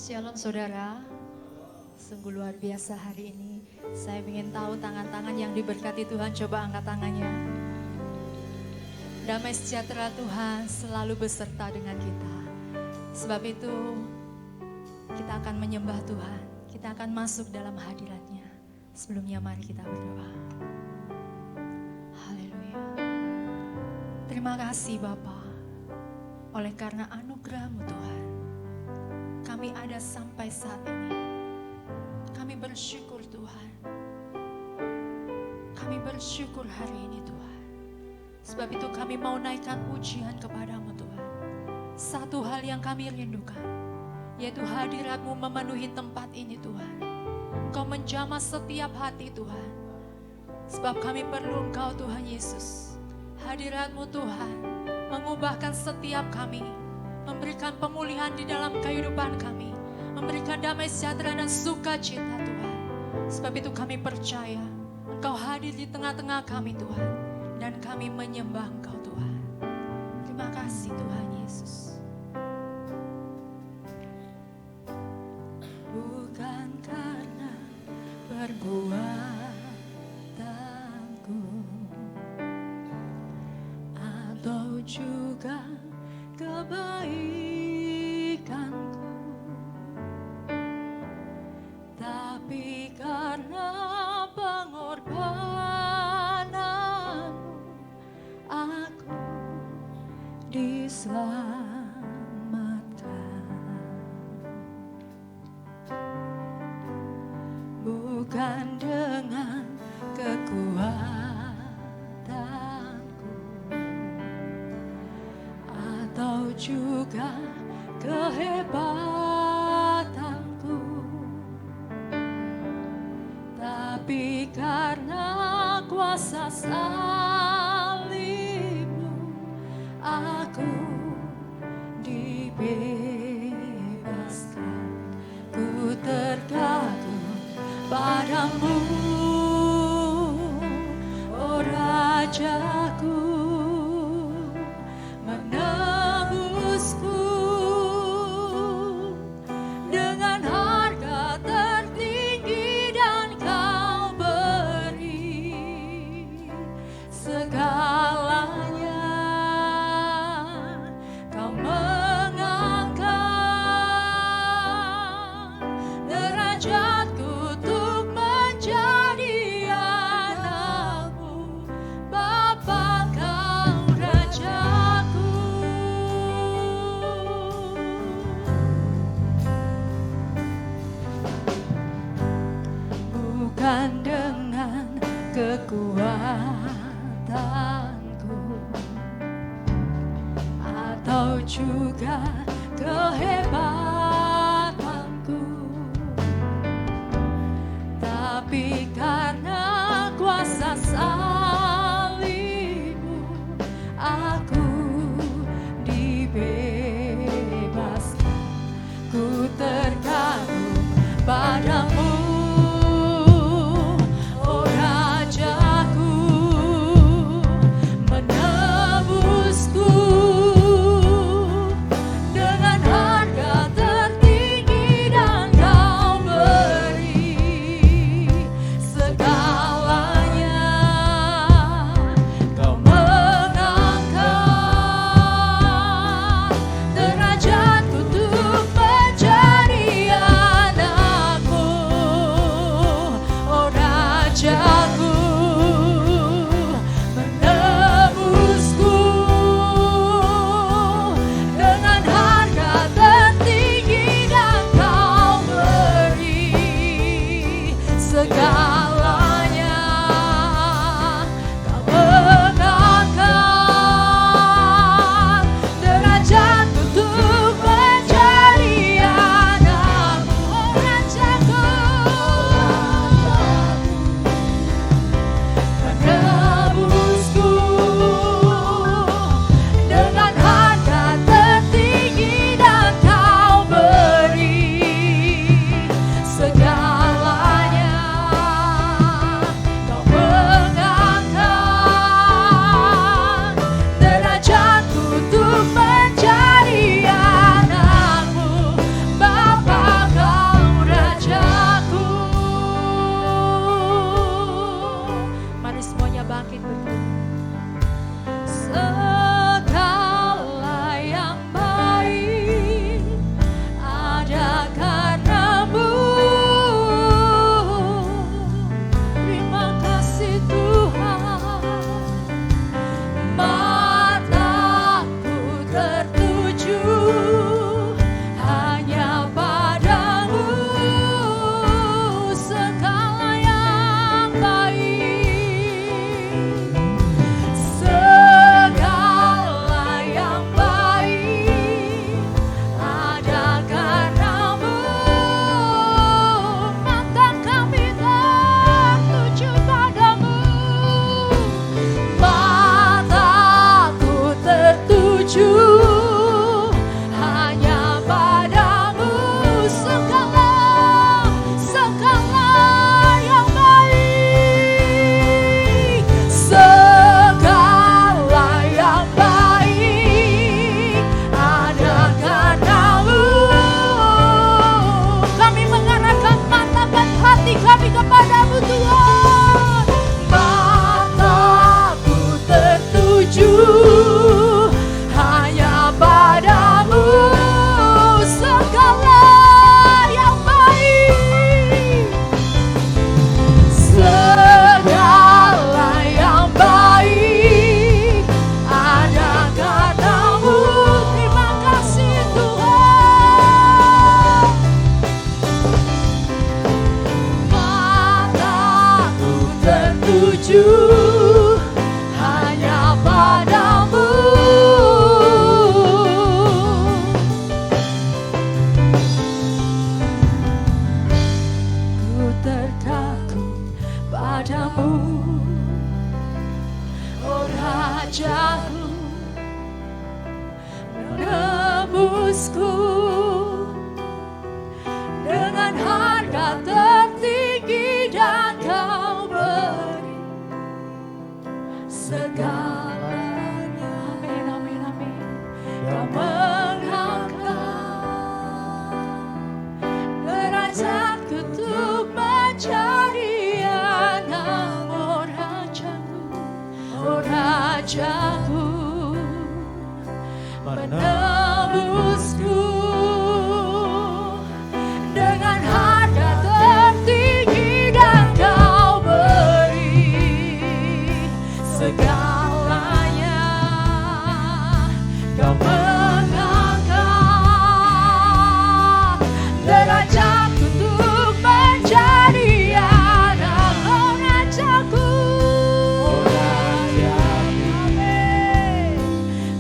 Shalom saudara, sungguh luar biasa hari ini. Saya ingin tahu tangan-tangan yang diberkati Tuhan, coba angkat tangannya. Damai sejahtera Tuhan selalu beserta dengan kita. Sebab itu kita akan menyembah Tuhan, kita akan masuk dalam hadirat-Nya. Sebelumnya mari kita berdoa. Haleluya. Terima kasih Bapa, oleh karena anugerah-Mu Tuhan, kami ada sampai saat ini. Kami bersyukur Tuhan. Kami bersyukur hari ini Tuhan. Sebab itu kami mau naikkan pujian kepada-Mu Tuhan. Satu hal yang kami rindukan, yaitu hadirat-Mu memenuhi tempat ini Tuhan. Engkau menjamah setiap hati Tuhan. Sebab kami perlu Engkau Tuhan Yesus. Hadirat-Mu Tuhan mengubahkan setiap kami, memberikan pemulihan di dalam kehidupan kami, memberikan damai sejahtera dan sukacita Tuhan. Sebab itu kami percaya Engkau hadir di tengah-tengah kami Tuhan, dan kami menyembah Engkau Tuhan. Terima kasih Tuhan Yesus. Bukan karena perbuatanku atau juga kebaikanku, tapi karena pengorbananmu aku diselamatkan. Bukan dengan kekuatanku atau juga kehebatanku, tapi karena kuasa salib-Mu aku dibebaskan. Ku tergantung padamu, oh Rajaku, menebusku dengan harga tertinggi, dan Kau beri segalanya. Kau mengangkat derajatku untuk menjadi anak-Mu. Bapa, Kau Rajaku. Bukan dengan kekuatanku atau juga kehebatanku, tapi karena kuasa salib-Mu aku dibebaskan. Ku tergantung padamu, oh Rajaku, menebusku dengan harga tertinggi, dan Kau beri segalanya. Kau mengangkat menebusku dengan harga tertinggi, dan Kau beri segalanya. Amin, amin, amin. Kau mengangkat derajatku untuk menjadi anak-mu, Rajaku, oh Rajaku, menebusku dengan harga tertinggi, dan Kau beri segalanya. Kau mengangkat derajatku untuk menjadi anak-mu, Rajaku,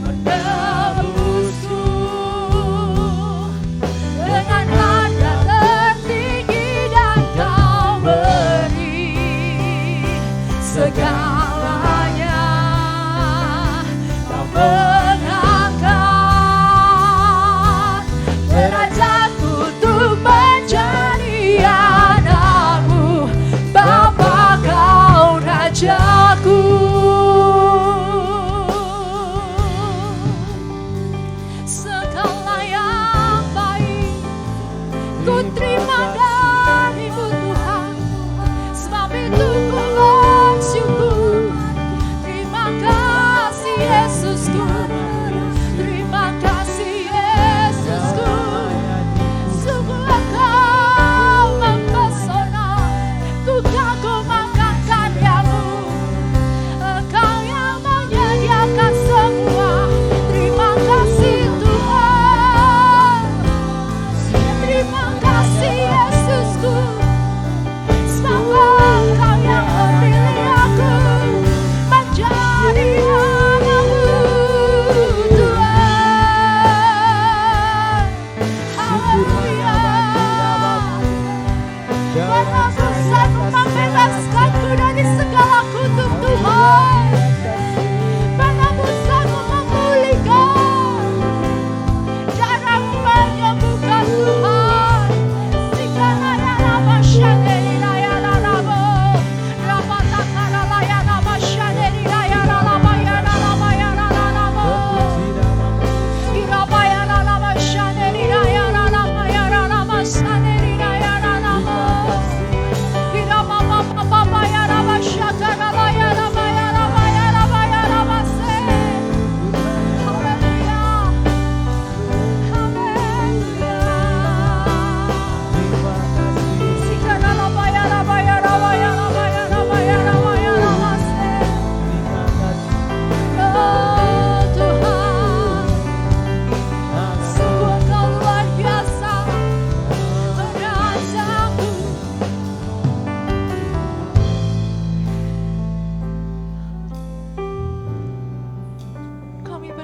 menebusku dengan harga tertinggi, dan Kau beri segalanya. Kau mengangkat derajatku untuk menjadi anak-mu, Bapa, Kau Rajaku. Segala yang baik ku terima dari-Mu, Tuhan. Sebab itu ku bersyukur. Terima kasih Yesusku, terima kasih Yesusku. Sungguh Engkau mempesona, ku kagum akan karya-Mu. Engkau yang menyediakan semua. Terima kasih Tuhan, terima kasih Yesusku. Sebab Engkau yang memilih aku menjadi anak-Mu, Tuhan. Haleluya. Penebusan-Mu membebaskanku dari segala kutuk, Tuhan. Penebusan-Mu memulihkan, darah-Mu menyembuhkan, Tuhan.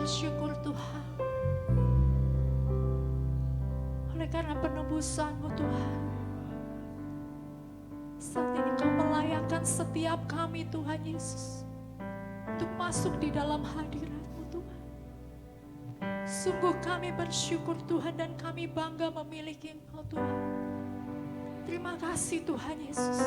Bersyukur Tuhan, oleh karena penebusan-Mu Tuhan. Saat ini Kau melayakkan setiap kami, Tuhan Yesus, untuk masuk di dalam hadirat-Mu Tuhan. Sungguh kami bersyukur Tuhan, dan kami bangga memiliki Engkau Tuhan. Terima kasih Tuhan Yesus,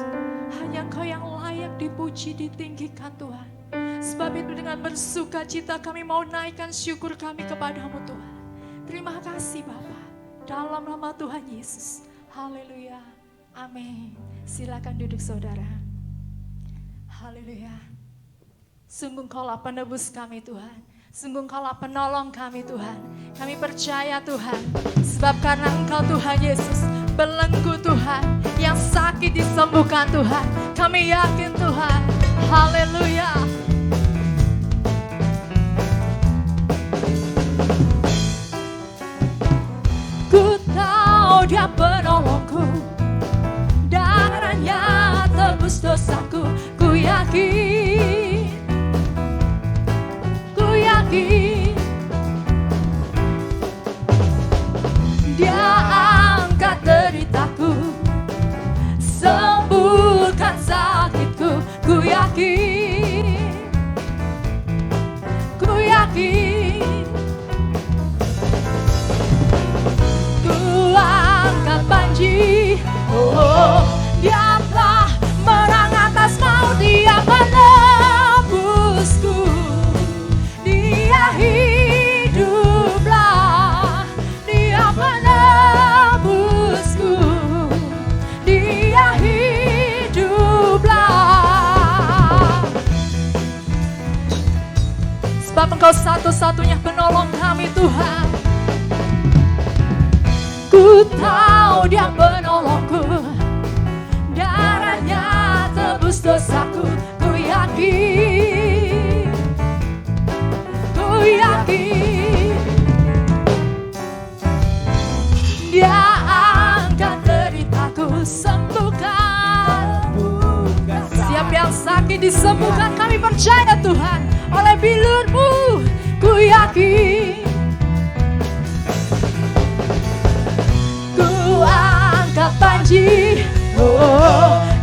hanya Engkau yang layak dipuji, ditinggikan Tuhan. Sebab itu dengan bersuka cita kami mau naikkan syukur kami kepada-Mu Tuhan. Terima kasih Bapa, dalam nama Tuhan Yesus. Haleluya, amin. Silakan duduk saudara. Haleluya. Sungguh Engkaulah penebus kami Tuhan, sungguh Engkaulah penolong kami Tuhan. Kami percaya Tuhan, sebab karena Engkau Tuhan Yesus, belenggu Tuhan, yang sakit disembuhkan Tuhan. Kami yakin Tuhan, haleluya. Ku tahu Dia penolongku, darahnya tebus dosaku. Ku yakin, ku yakin, Dia angkat deritaku, sembuhkan sakitku. Ku yakin, ku yakin, Engkau satu-satunya penolong kami Tuhan. Ku tahu Dia penolongku, darahnya tebus dosaku. Ku yakin, ku yakin Dia angkat deritaku, sembuhkan. Siapa yang sakit disembuhkan, kami percaya Tuhan. Oleh bilur-Mu ku yakin. Ku angkat panji,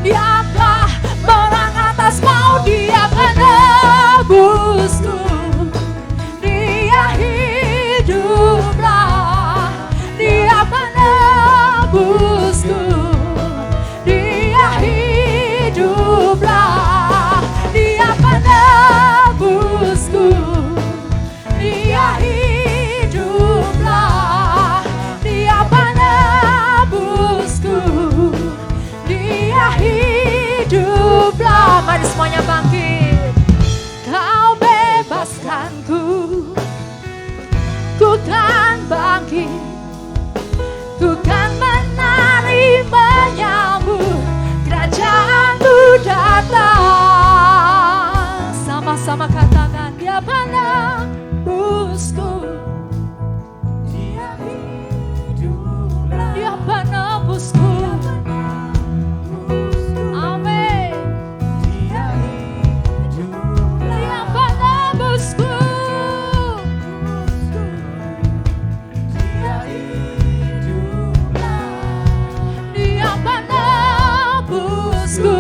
Dia akan menang atas mau. Dia menebusku, Dia hiduplah. Dia menebusku, Dia hiduplah. Dia menebusku, Dia hiduplah. Dia menebusku, Dia hiduplah. Mari semuanya bangkit. Kau bebaskanku, ku kan bangkit, ku kan menari menyambut kerajaan-Mu datang. Sama-sama katakan, Dia penebusku, Dia hiduplah. Dia penebusku. Amin. Dia hiduplah. Dia penebusku. Dia hiduplah. Dia penebusku,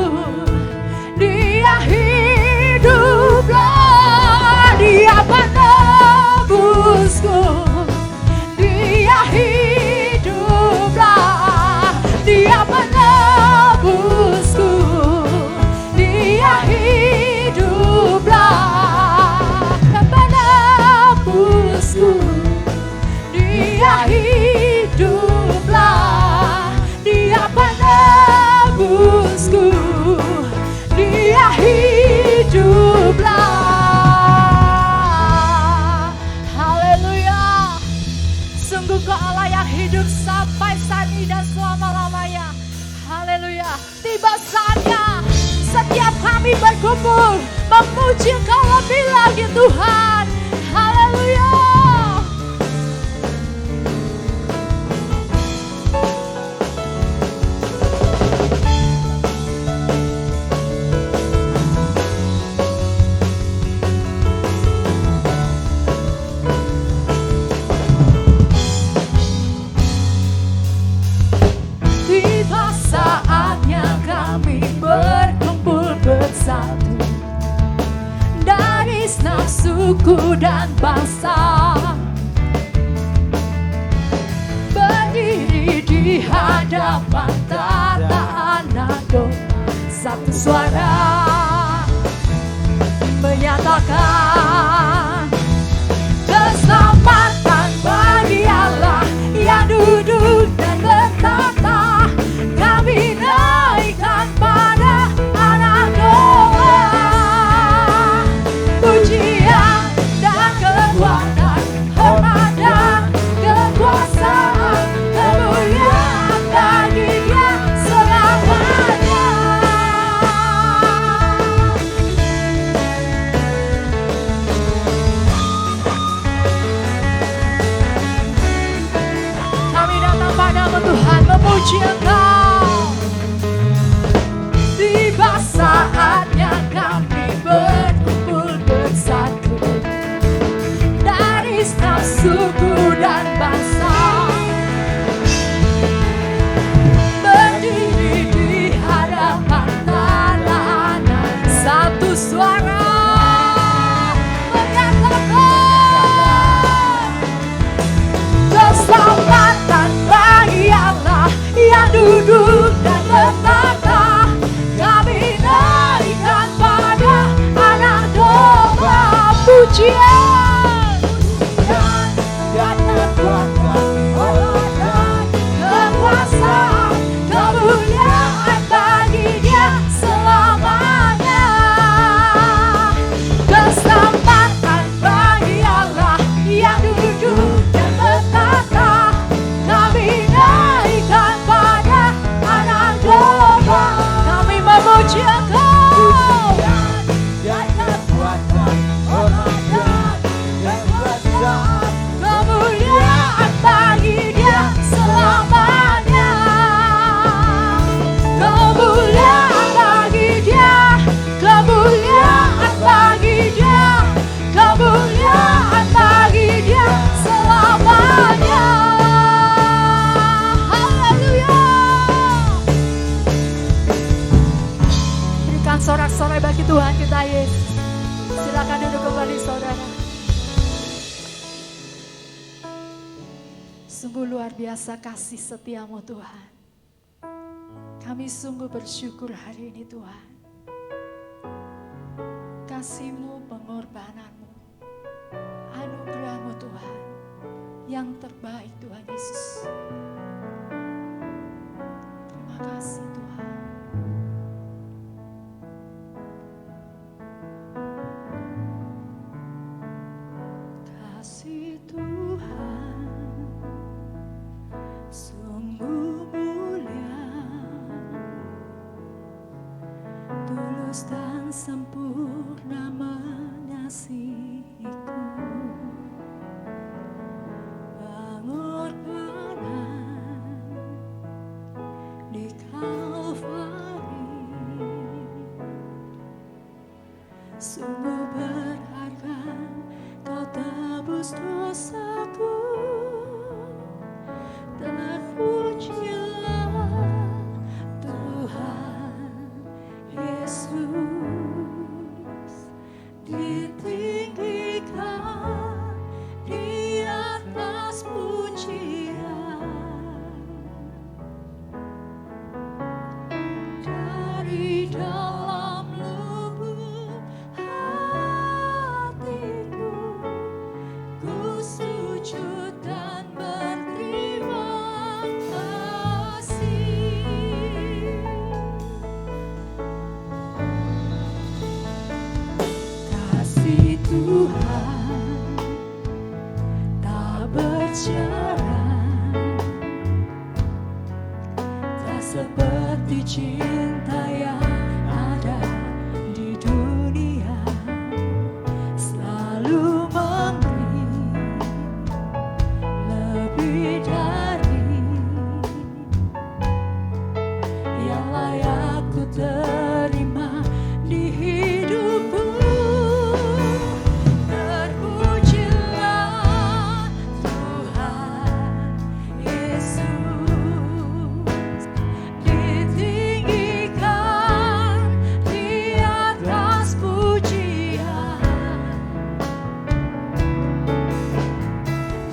Dia hiduplah. Dia penebusku, Dia hiduplah. Dia penebusku, Dia hiduplah. Dia penebusku, Dia hiduplah. Dia penebusku, Dia hiduplah. Haleluya. Sungguh Kau Allah yang hidup sampai saat ini dan selama-lamanya. Haleluya. Tiba saatnya setiap kami berkumpul memuji Engkau lebih lagi Tuhan. Haleluya. Tiba saatnya kami berkumpul bersatu dari segenap suku dan bangsa, berdiri di hadapan tatanan domba, satu suara menyatakan keselamatan bagi Allah yang duduk dan bertata. Kami naikkan pada anak doa, pujian dan kekuatan, hormat dan kekuasaan, kemuliaan bagi Dia selamanya. Kami datang padamu Tuhan, memuji Engkau. Tiba saatnya kami berkumpul bersatu dari segenap suku dan bangsa, berdiri di hadapan tatanan, satu suara menyatakan keselamatan bagi Allah yang Sungguh luar biasa kasih setiamu Tuhan. Kami sungguh bersyukur hari ini Tuhan. Kasih-Mu, pengorbananmu, anugerah-Mu Tuhan, yang terbaik Tuhan Yesus. Terima kasih Tuhan. Kasih Tuhan sungguh mulia, tulus dan sempurna mengasihiku. Pengorbanan di Kalvari sungguh berharga, Kau tebus dosaku. Terpujilah Tuhan Yesus, ditinggikan di atas pujian. Dari dalam lubuk hatiku, ku sujud dan berterima kasih. Kasih Tuhan tak bercerai, tak seperti cinta yang ada di dunia. Selalu memberi lebih dari yang layak ku terima di hidupku. Terpujilah Tuhan Yesus, ditinggikan di atas pujian.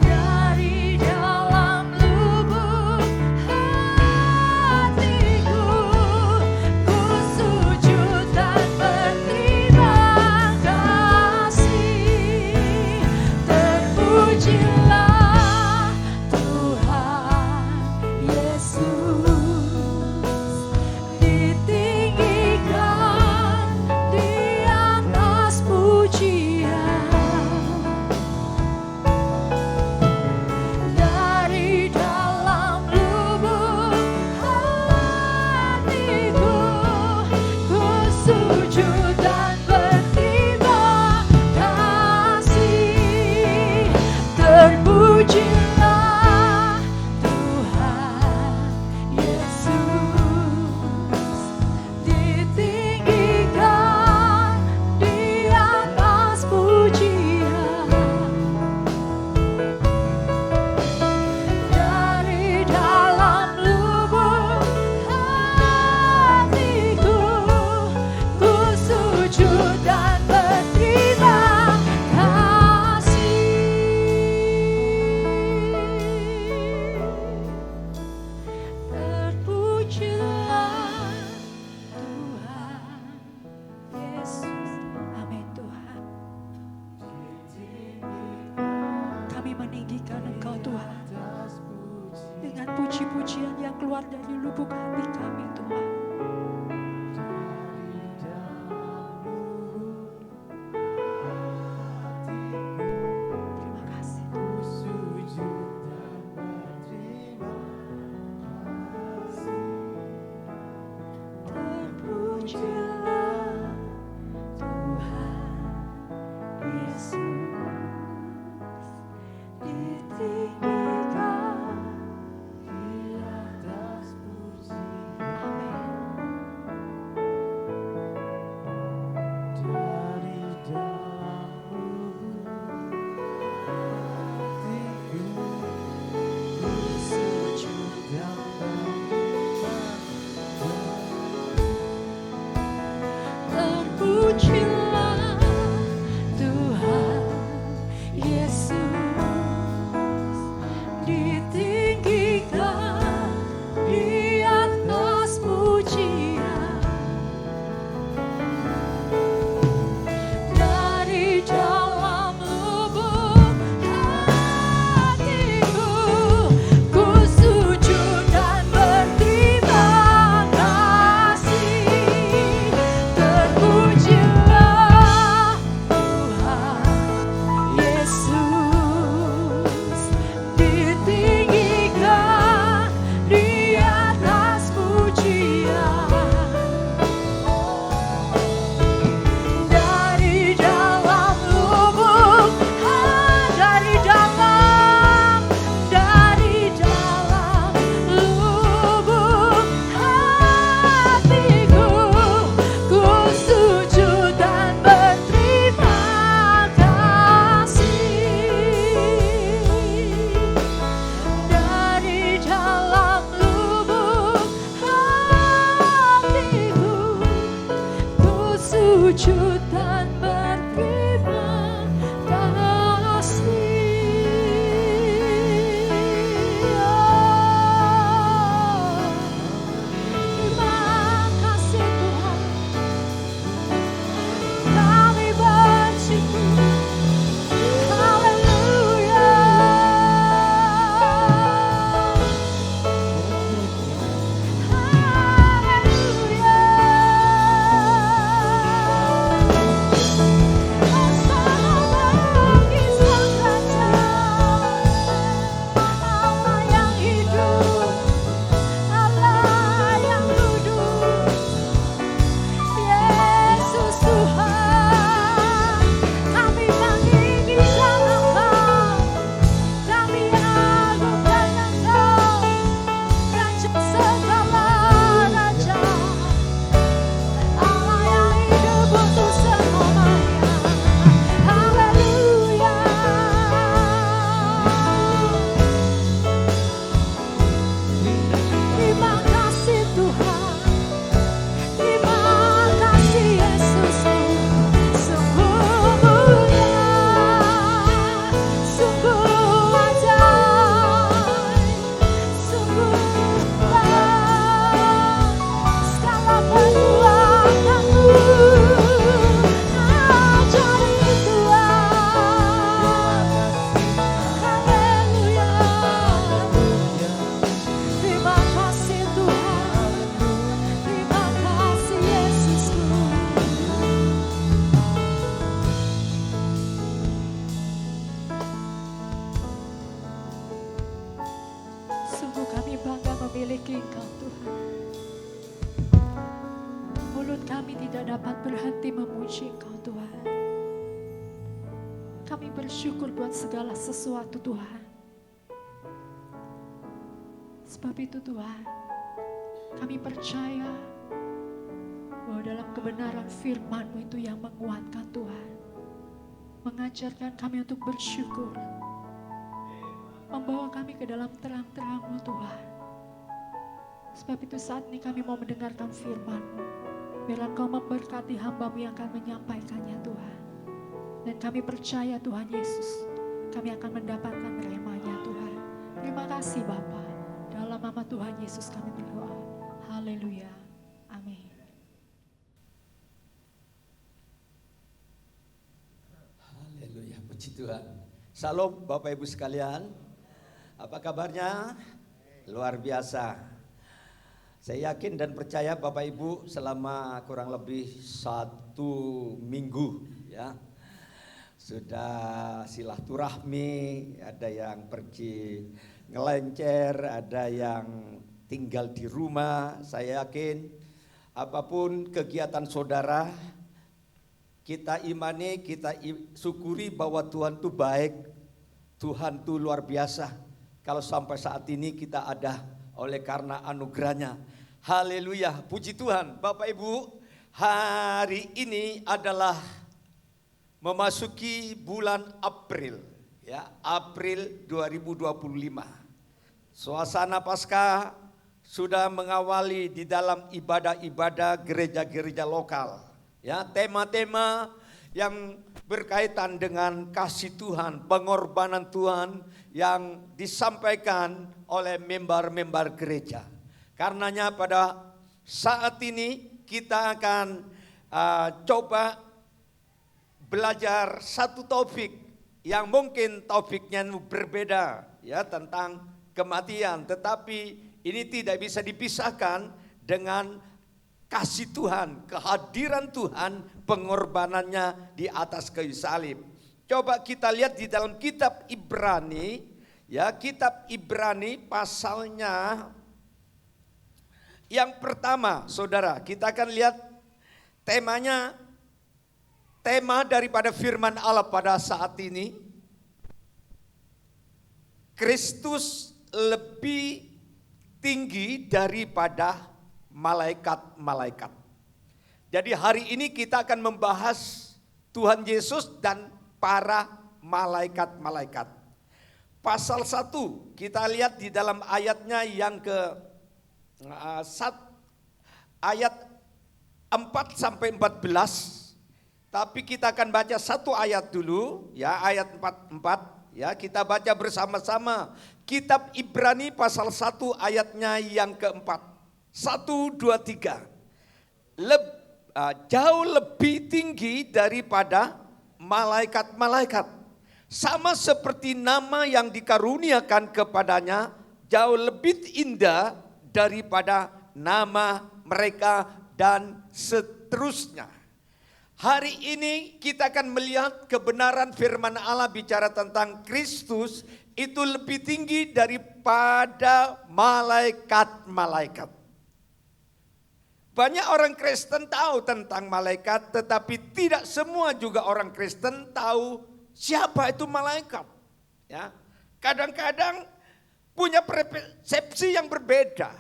Dari dalam lubuk hatiku, ku sujud dan berterima kasih. Terpujilah Tuhan Yesus, ditinggikan di atas pujian. Dari dalam lubuk hatiku, ku sujud dan berterima kasih. Terpujilah Tuhan Yesus, ditinggikan di atas pujian. Dari dalam lubuk hatiku, ku sujud dan berterima kasih. Terpujilah Tuhan Yesus. Amin Tuhan. Kami meninggikan Engkau Tuhan dengan puji-pujian yang keluar dari lubuk hati kami Tuhan. Terima kasih Terpujilah Tuhan Yesus, ditinggikan di atas pujian. Amin. Dari dalam lubuk hatiku, ku sujud dan berterima kasih. Terpujilah Tuhan Yesus, ditinggikan memiliki Engkau Tuhan. Mulut kami tidak dapat berhenti memuji Engkau Tuhan. Kami bersyukur buat segala sesuatu Tuhan. Sebab itu Tuhan, kami percaya bahwa dalam kebenaran firman-Mu itu yang menguatkan Tuhan. Mengajarkan kami untuk bersyukur. Membawa kami ke dalam terang-terang-Mu Tuhan. Sebab itu saat ini kami mau mendengarkan firman-Mu. Biarlah Engkau memberkati hamba-Mu yang akan menyampaikannya Tuhan. Dan kami percaya Tuhan Yesus, kami akan mendapatkan rema-Nya Tuhan. Terima kasih Bapa. Dalam nama Tuhan Yesus kami berdoa. Haleluya. Amin. Haleluya, puji Tuhan. Salam Bapak Ibu sekalian. Apa kabarnya? Luar biasa. Saya yakin dan percaya Bapak Ibu selama kurang lebih 1 minggu ya, sudah silaturahmi, ada yang pergi ngelencer, ada yang tinggal di rumah. Saya yakin apapun kegiatan saudara, kita imani, kita syukuri bahwa Tuhan itu baik, Tuhan itu luar biasa. Kalau sampai saat ini kita ada oleh karena anugerahnya. Haleluya, puji Tuhan. Bapak Ibu, hari ini adalah memasuki bulan April, ya, April 2025. Suasana Paskah sudah mengawali di dalam ibadah-ibadah gereja-gereja lokal. Ya, tema-tema yang berkaitan dengan kasih Tuhan, pengorbanan Tuhan yang disampaikan oleh member-member gereja. Karenanya pada saat ini kita akan coba belajar satu topik yang mungkin topiknya berbeda ya, tentang kematian, tetapi ini tidak bisa dipisahkan dengan kasih Tuhan, kehadiran Tuhan, pengorbanannya di atas kayu salib. Coba kita lihat di dalam kitab Ibrani, ya, kitab Ibrani pasalnya yang pertama, saudara, kita akan lihat temanya, tema daripada firman Allah pada saat ini, Kristus lebih tinggi daripada malaikat-malaikat. Jadi hari ini kita akan membahas Tuhan Yesus dan para malaikat-malaikat. Pasal 1 kita lihat di dalam ayatnya yang ayat 4 sampai 14. Tapi kita akan baca satu ayat dulu ya, ayat 4 ya, kita baca bersama-sama. Kitab Ibrani pasal 1 ayatnya yang keempat. 1, 2, 3. Jauh lebih tinggi daripada malaikat-malaikat. Sama seperti nama yang dikaruniakan kepadanya jauh lebih indah daripada nama mereka dan seterusnya. Hari ini kita akan melihat kebenaran firman Allah bicara tentang Kristus itu lebih tinggi daripada malaikat-malaikat. Banyak orang Kristen tahu tentang malaikat, tetapi tidak semua juga orang Kristen tahu siapa itu malaikat. Ya, kadang-kadang punya persepsi yang berbeda,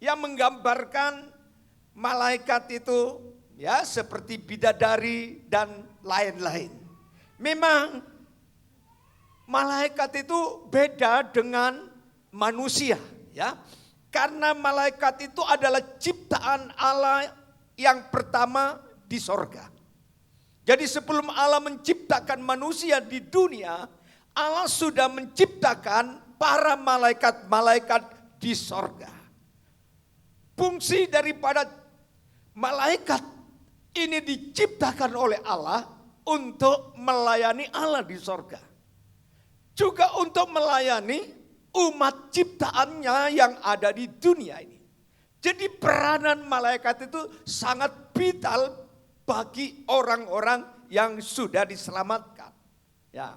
yang menggambarkan malaikat itu ya seperti bidadari dan lain-lain. Memang malaikat itu beda dengan manusia ya. Karena malaikat itu adalah ciptaan Allah yang pertama di sorga. Jadi sebelum Allah menciptakan manusia di dunia, Allah sudah menciptakan para malaikat-malaikat di sorga. Fungsi daripada malaikat ini diciptakan oleh Allah untuk melayani Allah di sorga. Juga untuk melayani umat ciptaannya yang ada di dunia ini. Jadi peranan malaikat itu sangat vital bagi orang-orang yang sudah diselamatkan. Ya.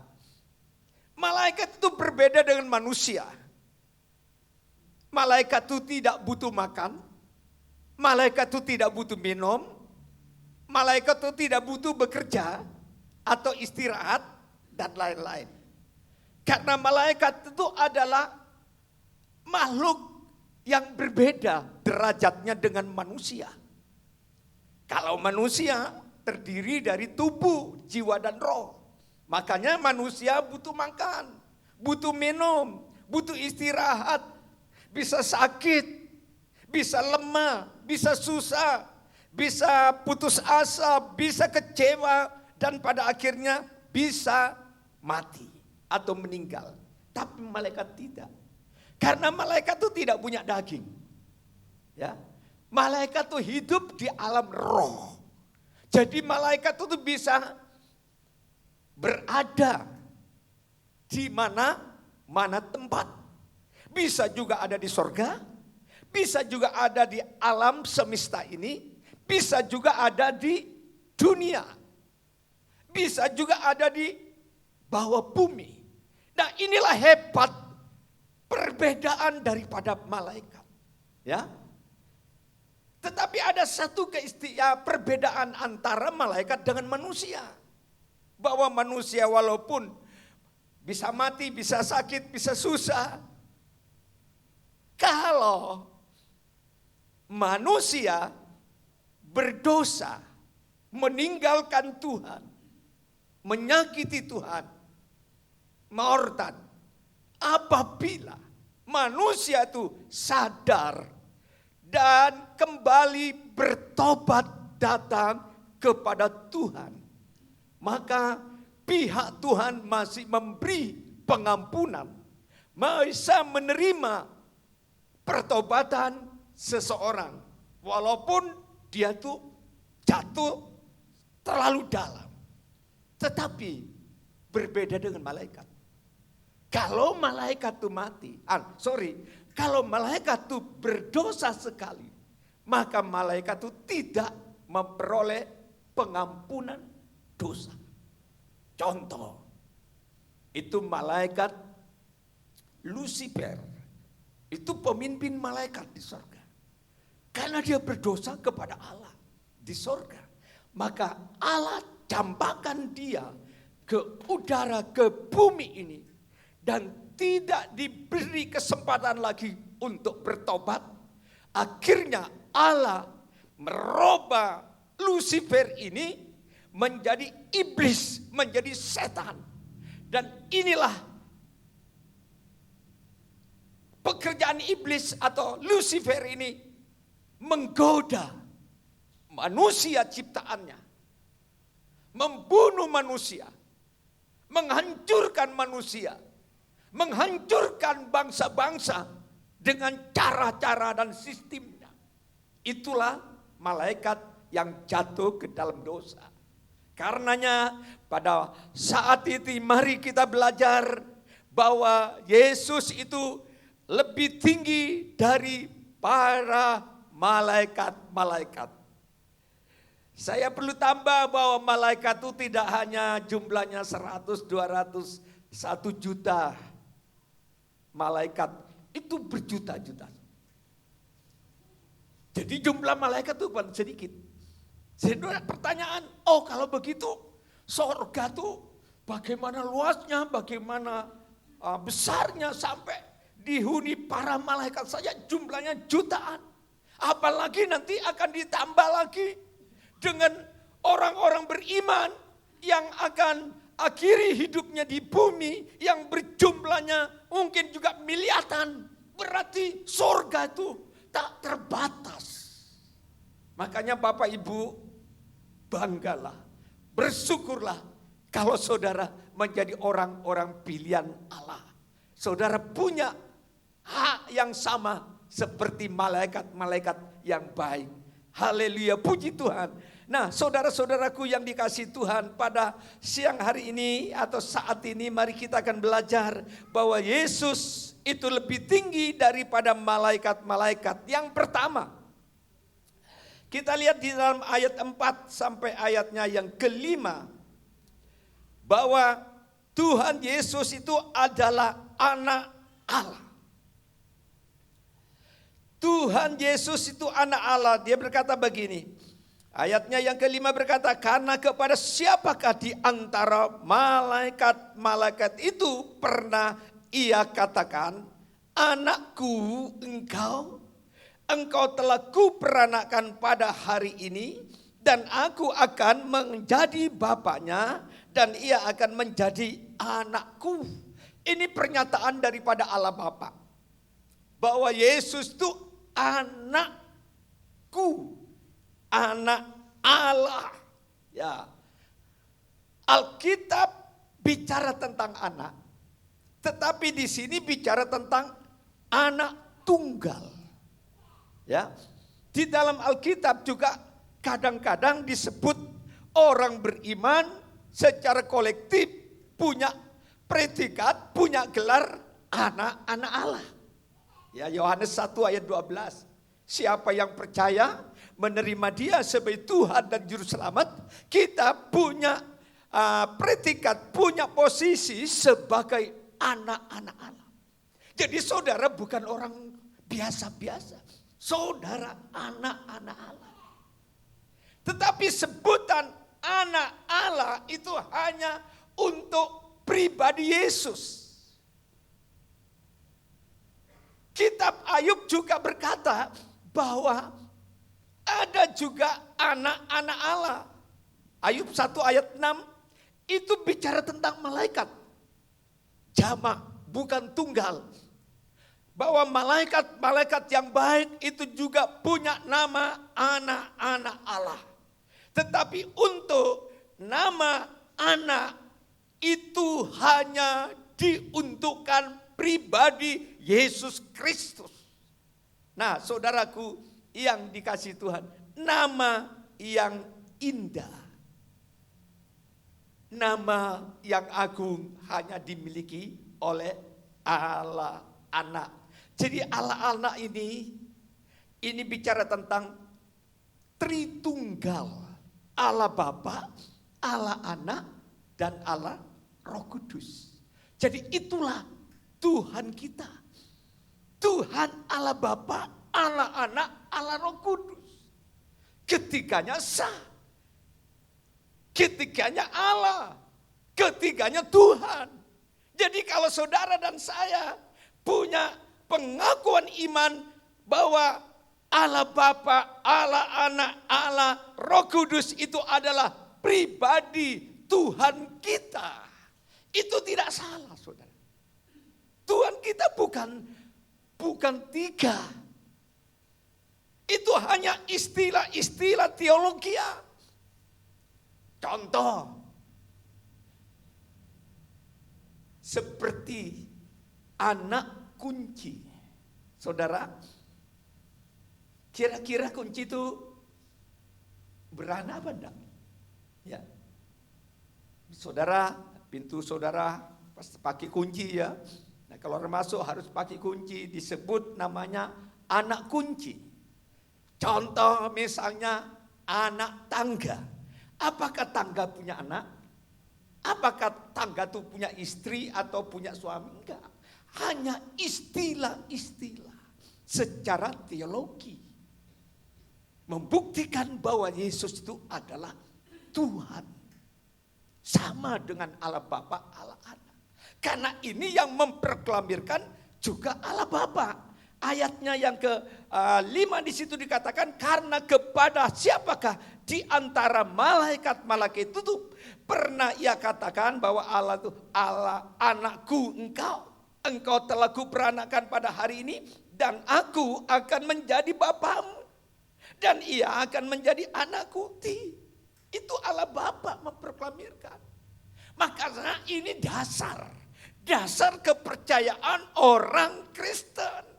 Malaikat itu berbeda dengan manusia. Malaikat itu tidak butuh makan, malaikat itu tidak butuh minum, malaikat itu tidak butuh bekerja atau istirahat dan lain-lain. Karena malaikat itu adalah makhluk yang berbeda derajatnya dengan manusia. Kalau manusia terdiri dari tubuh, jiwa dan roh. Makanya manusia butuh makan, butuh minum, butuh istirahat. Bisa sakit, bisa lemah, bisa susah, bisa putus asa, bisa kecewa, dan pada akhirnya bisa mati atau meninggal. Tapi malaikat tidak. Karena malaikat itu tidak punya daging. Ya. Malaikat itu hidup di alam roh. Jadi malaikat itu bisa berada di mana tempat. Bisa juga ada di sorga, bisa juga ada di alam semesta ini, bisa juga ada di dunia, bisa juga ada di bawah bumi. Nah, inilah hebat perbedaan daripada malaikat. Ya. Tetapi ada satu perbedaan antara malaikat dengan manusia. Bahwa manusia walaupun bisa mati, bisa sakit, bisa susah. Kalau manusia berdosa, meninggalkan Tuhan, menyakiti Tuhan, maortan, apabila manusia itu sadar dan kembali bertobat datang kepada Tuhan, maka pihak Tuhan masih memberi pengampunan, bisa menerima pertobatan seseorang walaupun dia tuh jatuh terlalu dalam. Tetapi berbeda dengan malaikat. Kalau malaikat itu kalau malaikat itu berdosa sekali, maka malaikat itu tidak memperoleh pengampunan dosa. Contoh, itu malaikat Lucifer. Itu pemimpin malaikat di sorga. Karena dia berdosa kepada Allah di sorga. Maka Allah campakkan dia ke udara, ke bumi ini. Dan tidak diberi kesempatan lagi untuk bertobat. Akhirnya Allah merubah Lucifer ini menjadi iblis, menjadi setan. Dan inilah pekerjaan iblis atau Lucifer ini, menggoda manusia ciptaannya, membunuh manusia, menghancurkan manusia, menghancurkan bangsa-bangsa dengan cara-cara dan sistemnya. Itulah malaikat yang jatuh ke dalam dosa. Karenanya pada saat itu mari kita belajar bahwa Yesus itu lebih tinggi dari para malaikat-malaikat. Saya perlu tambah bahwa malaikat itu tidak hanya jumlahnya 100, 200, 1 juta. Malaikat itu berjuta-juta. Jadi jumlah malaikat itu bukan sedikit. Jadi pertanyaan, kalau begitu sorga itu bagaimana luasnya, bagaimana besarnya sampai dihuni para malaikat saja jumlahnya jutaan. Apalagi nanti akan ditambah lagi dengan orang-orang beriman yang akan akhiri hidupnya di bumi yang berjumlahnya mungkin juga miliaran. Berarti surga itu tak terbatas. Makanya Bapak Ibu banggalah, bersyukurlah kalau saudara menjadi orang-orang pilihan Allah. Saudara punya hak yang sama seperti malaikat-malaikat yang baik. Haleluya, puji Tuhan. Nah, saudara-saudaraku yang dikasihi Tuhan, pada siang hari ini atau saat ini mari kita akan belajar bahwa Yesus itu lebih tinggi daripada malaikat-malaikat. Yang pertama, kita lihat di dalam ayat 4 sampai ayatnya yang kelima, bahwa Tuhan Yesus itu adalah anak Allah. Tuhan Yesus itu anak Allah. Dia berkata begini. Ayatnya yang kelima berkata, karena kepada siapakah di antara malaikat-malaikat itu pernah ia katakan, anakku engkau telah kuperanakan pada hari ini, dan aku akan menjadi bapaknya, dan ia akan menjadi anakku. Ini pernyataan daripada Allah Bapa, bahwa Yesus itu anakku, anak Allah. Ya, Alkitab bicara tentang anak, tetapi di sini bicara tentang anak tunggal. Ya, di dalam Alkitab juga kadang-kadang disebut orang beriman secara kolektif punya predikat, punya gelar anak-anak Allah. Ya, Yohanes 1 ayat 12. Siapa yang percaya menerima dia sebagai Tuhan dan Juru Selamat, kita punya predikat, punya posisi sebagai anak-anak Allah. Jadi saudara bukan orang biasa-biasa. Saudara anak-anak Allah. Tetapi sebutan anak Allah itu hanya untuk pribadi Yesus. Kitab Ayub juga berkata bahwa ada juga anak-anak Allah. Ayub 1 ayat 6 itu bicara tentang malaikat. Jamak, bukan tunggal. Bahwa malaikat-malaikat yang baik itu juga punya nama anak-anak Allah. Tetapi untuk nama anak itu hanya diuntukkan pribadi Yesus Kristus. Nah, saudaraku yang dikasihi Tuhan, nama yang indah, nama yang agung hanya dimiliki oleh Allah anak. Jadi Allah anak ini bicara tentang Tritunggal, Allah Bapa, Allah Anak, dan Allah Roh Kudus. Jadi itulah Tuhan kita. Tuhan Allah Bapa, Allah Anak, Allah Roh Kudus. Ketiganya sah. Ketiganya Allah. Ketiganya Tuhan. Jadi kalau saudara dan saya punya pengakuan iman bahwa Allah Bapa, Allah Anak, Allah Roh Kudus itu adalah pribadi Tuhan kita. Itu tidak salah, saudara. Tuhan kita bukan tiga. Itu hanya istilah-istilah teologi. Contoh, seperti anak kunci. Saudara, kira-kira kunci itu beranak apa enggak? Ya. Saudara, pintu saudara pasti pakai kunci ya. Nah, kalau orang masuk harus pakai kunci, disebut namanya anak kunci. Contoh misalnya anak tangga. Apakah tangga punya anak? Apakah tangga itu punya istri atau punya suami? Enggak. Hanya istilah-istilah secara teologi. Membuktikan bahwa Yesus itu adalah Tuhan. Sama dengan Allah Bapa, Allah Anak. Karena ini yang memproklamirkan juga Allah Bapa. Ayatnya yang ke-5 di situ dikatakan, karena kepada siapakah di antara malaikat-malaikat itu tuh pernah ia katakan bahwa Allah itu Allah anakku engkau telah kuperanakan pada hari ini, dan aku akan menjadi bapamu, dan ia akan menjadi anakku. Itu Allah Bapa memproklamirkan. Makanya ini dasar kepercayaan orang Kristen.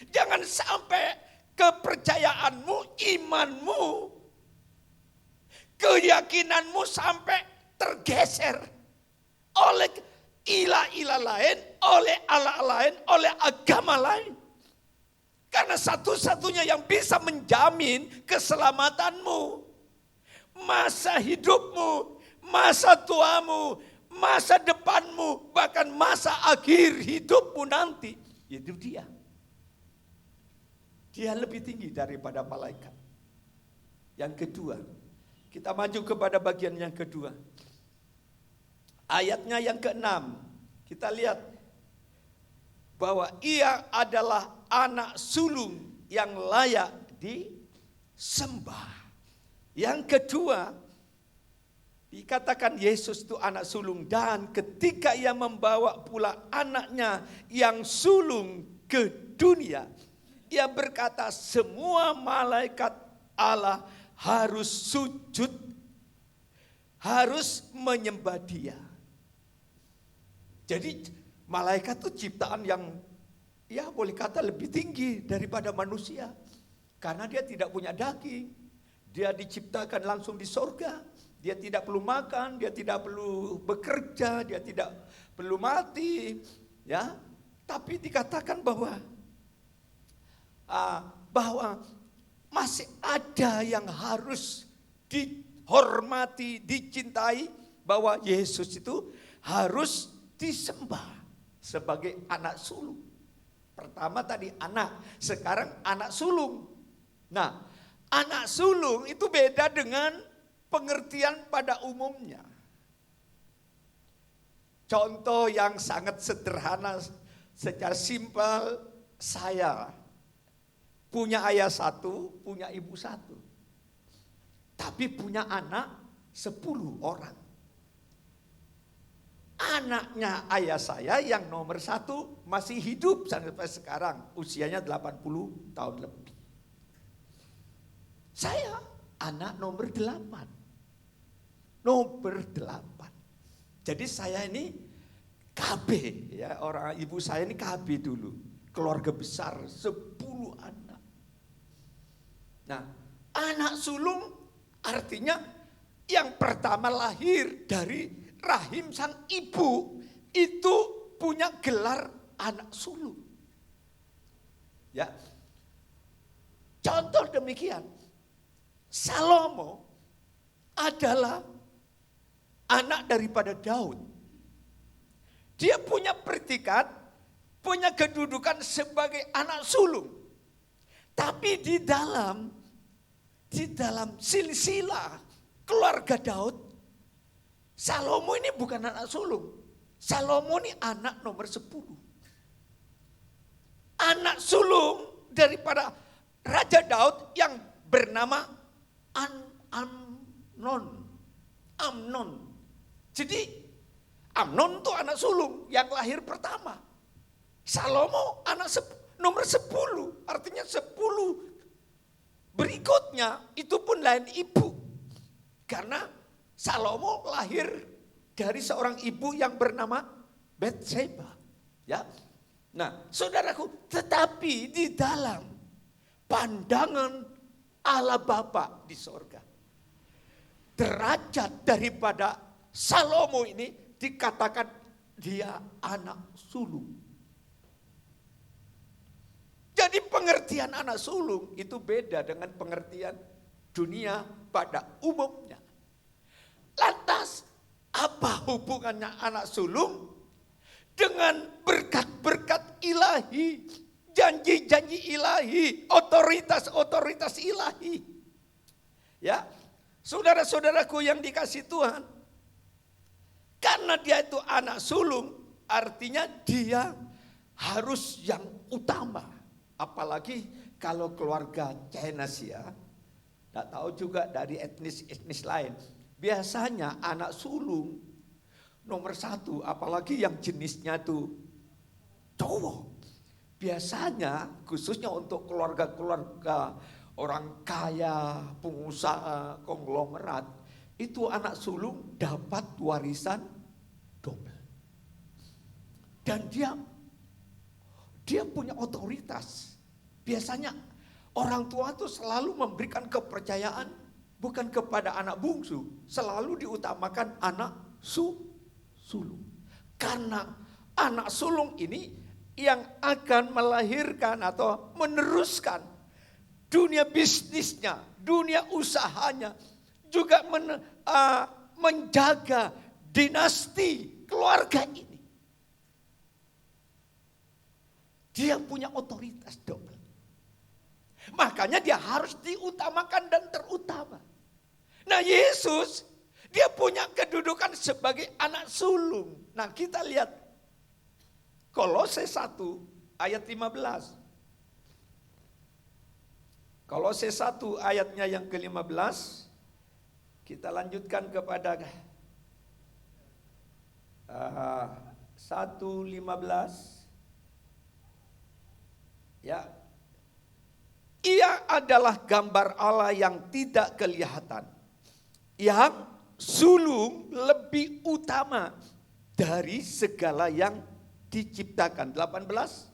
Jangan sampai kepercayaanmu, imanmu, keyakinanmu sampai tergeser oleh ilah-ilah lain, oleh Allah lain, oleh agama lain. Karena satu-satunya yang bisa menjamin keselamatanmu, masa hidupmu, masa tuamu, masa depanmu, bahkan masa akhir hidupmu nanti, itu Dia. Dia lebih tinggi daripada malaikat. Yang kedua, kita maju kepada bagian yang kedua. Ayatnya yang ke-6, kita lihat bahwa ia adalah anak sulung yang layak disembah. Yang kedua, dikatakan Yesus itu anak sulung, dan ketika ia membawa pula anaknya yang sulung ke dunia, ia berkata semua malaikat Allah harus sujud, harus menyembah dia. Jadi malaikat itu ciptaan yang ya boleh kata lebih tinggi daripada manusia. Karena dia tidak punya daging. Dia diciptakan langsung di sorga. Dia tidak perlu makan, dia tidak perlu bekerja, dia tidak perlu mati. Ya, tapi dikatakan bahwa masih ada yang harus dihormati, dicintai, bahwa Yesus itu harus disembah sebagai anak sulung. Pertama tadi anak, sekarang anak sulung. Nah, anak sulung itu beda dengan pengertian pada umumnya. Contoh yang sangat sederhana, secara simpel, saya punya ayah satu, punya ibu satu. Tapi punya anak 10 orang. Anaknya ayah saya yang nomor 1 masih hidup sampai sekarang. Usianya 80 tahun lebih. Saya anak nomor 8. Nomor 8. Jadi saya ini KB, ya, orang ibu saya ini KB dulu. Keluarga besar 10 anak. Nah, anak sulung artinya yang pertama lahir dari rahim sang ibu itu punya gelar anak sulung. Ya. Contoh demikian. Salomo adalah anak daripada Daud. Dia punya predikat, punya kedudukan sebagai anak sulung. Tapi di dalam silsilah keluarga Daud, Salomo ini bukan anak sulung. Salomo ini anak nomor 10. Anak sulung daripada Raja Daud yang bernama Amnon. Jadi Amnon itu anak sulung yang lahir pertama. Salomo anak nomor 10. Artinya 10 berikutnya itu pun lain ibu. Karena Salomo lahir dari seorang ibu yang bernama Bathsheba. Ya. Nah, saudaraku, tetapi di dalam pandangan Allah Bapa di sorga, derajat daripada Salomo ini dikatakan dia anak sulung. Jadi pengertian anak sulung itu beda dengan pengertian dunia pada umumnya. Lantas, apa hubungannya anak sulung dengan berkat-berkat ilahi, janji-janji ilahi, otoritas-otoritas ilahi? Ya, saudara-saudaraku yang dikasih Tuhan, karena dia itu anak sulung, artinya dia harus yang utama. Apalagi kalau keluarga Chinese, ya, tidak tahu juga dari etnis lain. Biasanya anak sulung nomor 1, apalagi yang jenisnya itu cowok. Biasanya khususnya untuk keluarga-keluarga orang kaya, pengusaha, konglomerat, itu anak sulung dapat warisan double. Dan dia punya otoritas. Biasanya orang tua itu selalu memberikan kepercayaan bukan kepada anak bungsu, selalu diutamakan anak sulung. Karena anak sulung ini yang akan melahirkan atau meneruskan dunia bisnisnya, dunia usahanya, juga menjaga dinasti keluarga ini. Dia punya otoritas double. Makanya dia harus diutamakan dan terutama. Nah Yesus, dia punya kedudukan sebagai anak sulung. Nah kita lihat Kolose 1 ayat 15. Kolose 1 ayatnya yang ke-15. Kita lanjutkan kepada 1:15. Ya. Ia adalah gambar Allah yang tidak kelihatan, yang sulung lebih utama dari segala yang diciptakan. 18.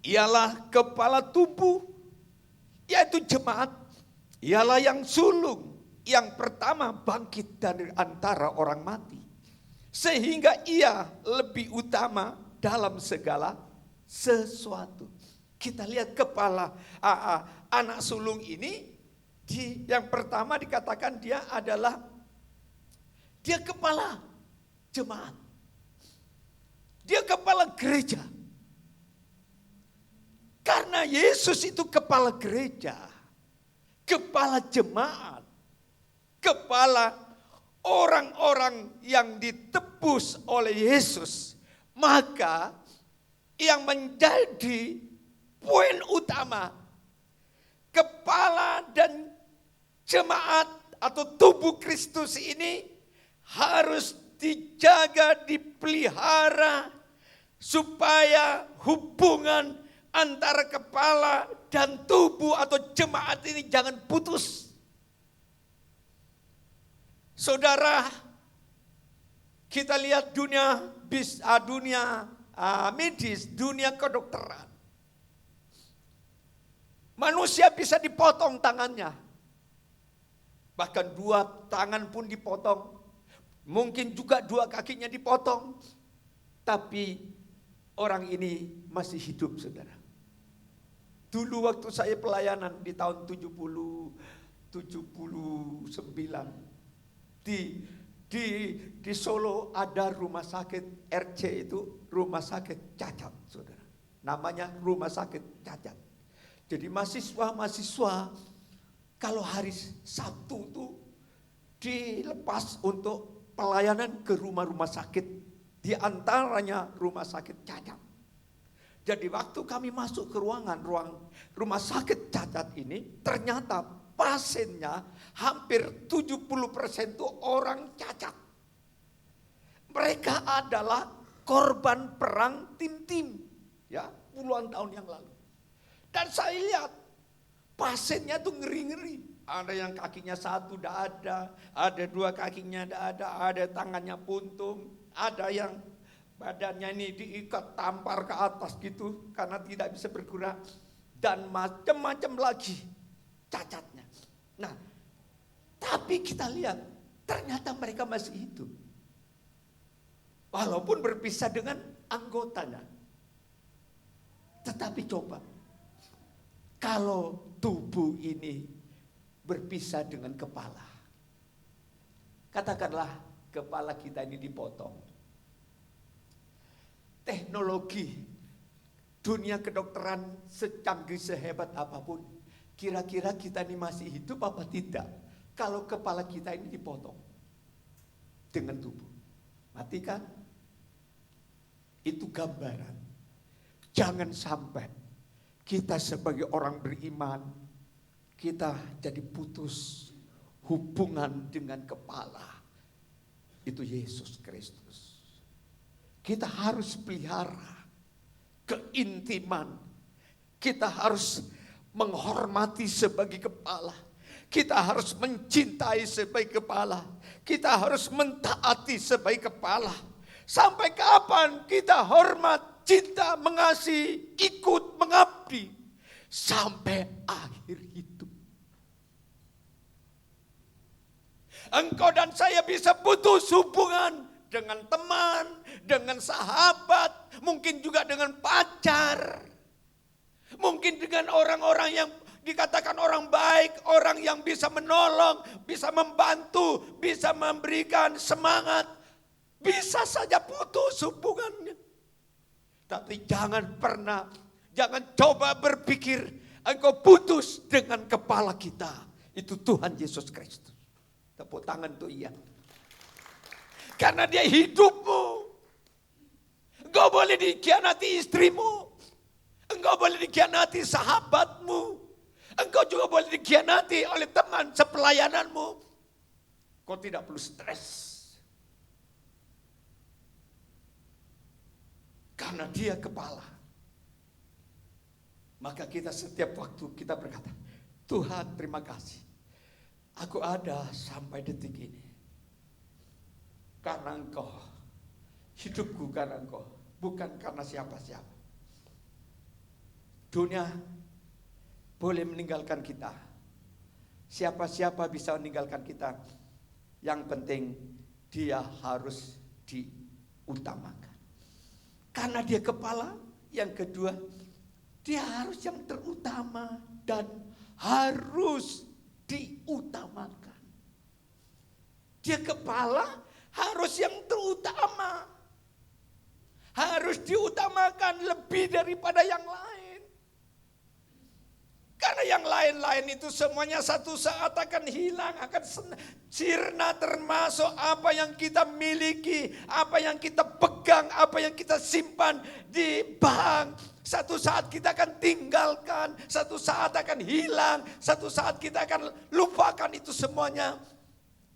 Ialah kepala tubuh, yaitu jemaat. Ialah yang sulung, yang pertama bangkit dari antara orang mati. Sehingga ia lebih utama dalam segala sesuatu. Kita lihat kepala anak sulung ini, yang pertama dikatakan dia kepala jemaat. Dia kepala gereja. Karena Yesus itu kepala gereja, kepala jemaat, kepala orang-orang yang ditebus oleh Yesus, maka yang menjadi poin utama, kepala dan jemaat atau tubuh Kristus ini harus dijaga, dipelihara, supaya hubungan antara kepala dan tubuh atau jemaat ini jangan putus. Saudara, kita lihat dunia medis, dunia kedokteran. Manusia bisa dipotong tangannya. Bahkan 2 tangan pun dipotong. Mungkin juga 2 kakinya dipotong. Tapi orang ini masih hidup, saudara. Dulu waktu saya pelayanan di tahun 79 di Solo ada rumah sakit RC, itu rumah sakit cacat, saudara. Namanya rumah sakit cacat. Jadi mahasiswa kalau hari Sabtu itu dilepas untuk pelayanan ke rumah-rumah sakit. Di antaranya rumah sakit cacat. Jadi waktu kami masuk ke ruang rumah sakit cacat ini, ternyata pasiennya hampir 70% itu orang cacat. Mereka adalah korban perang tim-tim, ya, puluhan tahun yang lalu. Dan saya lihat pasiennya tuh ngeri-ngeri. Ada yang kakinya 1 tidak ada 2 kakinya tidak ada tangannya puntung, ada yang badannya ini diikat tampar ke atas gitu karena tidak bisa bergerak, dan macam-macam lagi cacatnya. Nah, tapi kita lihat ternyata mereka masih hidup. Walaupun berpisah dengan anggotanya. Tetapi coba, kalau tubuh ini berpisah dengan kepala. Katakanlah kepala kita ini dipotong. Teknologi dunia kedokteran secanggih sehebat apapun, kira-kira kita ini masih hidup apa tidak kalau kepala kita ini dipotong dengan tubuh? Mati kan? Itu gambaran. Jangan sampai kita sebagai orang beriman, kita jadi putus hubungan dengan kepala. Itu Yesus Kristus. Kita harus pelihara keintiman. Kita harus menghormati sebagai kepala. Kita harus mencintai sebagai kepala. Kita harus mentaati sebagai kepala. Sampai kapan kita hormat, cinta, mengasihi, ikut, mengabdi? Sampai akhir hidup. Engkau dan saya bisa putus hubungan dengan teman, dengan sahabat, mungkin juga dengan pacar, mungkin dengan orang-orang yang dikatakan orang baik, orang yang bisa menolong, bisa membantu, bisa memberikan semangat, bisa saja putus hubungannya. Tapi jangan pernah Jangan coba berpikir engkau putus dengan kepala kita. Itu Tuhan Yesus Kristus. Tepuk tangan tuh iya. Karena dia hidupmu. Engkau boleh dikhianati istrimu. Engkau boleh dikhianati sahabatmu. Engkau juga boleh dikhianati oleh teman sepelayananmu. Kau tidak perlu stres. Karena dia kepala. Maka kita setiap waktu kita berkata, Tuhan terima kasih. Aku ada sampai detik ini. Karena engkau. Hidupku karena engkau. Bukan karena siapa-siapa. Dunia boleh meninggalkan kita. Siapa-siapa bisa meninggalkan kita. Yang penting dia harus diutamakan. Karena dia kepala. Yang kedua, dia harus yang terutama dan harus diutamakan. Dia kepala harus yang terutama. Harus diutamakan lebih daripada yang lain. Karena yang lain-lain itu semuanya satu saat akan hilang, akan sirna, termasuk apa yang kita miliki, apa yang kita pegang, apa yang kita simpan di bank. Satu saat kita akan tinggalkan, satu saat akan hilang, satu saat kita akan lupakan itu semuanya.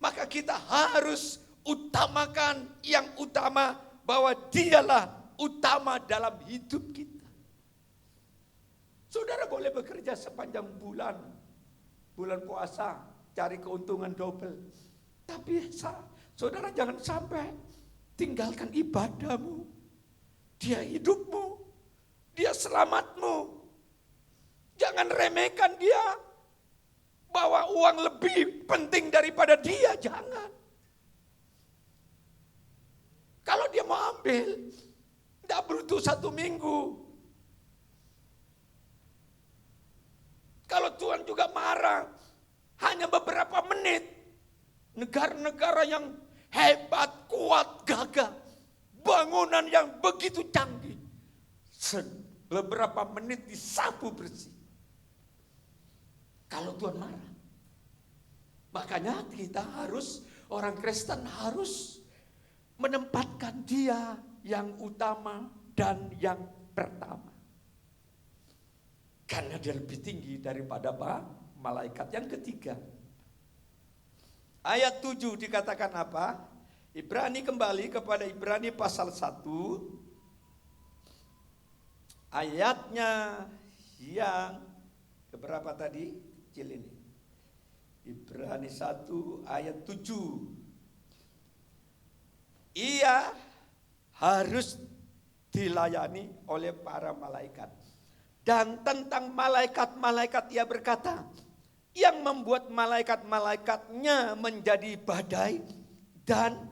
Maka kita harus utamakan yang utama, bahwa dialah utama dalam hidup kita. Saudara boleh bekerja sepanjang bulan puasa, cari keuntungan double. Tapi saudara jangan sampai tinggalkan ibadahmu. Dia hidupmu, dia selamatmu. Jangan remehkan dia, bahwa uang lebih penting daripada dia, jangan. Kalau dia mau ambil, tidak butuh 1 minggu. Kalau Tuhan juga marah, hanya beberapa menit. Negara-negara yang hebat, kuat, gagah, bangunan yang begitu canggih, beberapa menit disapu bersih. Kalau Tuhan marah. Makanya kita harus, orang Kristen harus menempatkan dia yang utama dan yang pertama. Karena dia lebih tinggi daripada malaikat. Yang ketiga, ayat 7 dikatakan apa? Ibrani, kembali kepada Ibrani pasal 1. Ayatnya yang keberapa tadi? Kecil ini. Ibrani 1 ayat 7. Ia harus dilayani oleh para malaikat. Dan tentang malaikat-malaikat ia berkata, yang membuat malaikat-malaikatnya menjadi badai dan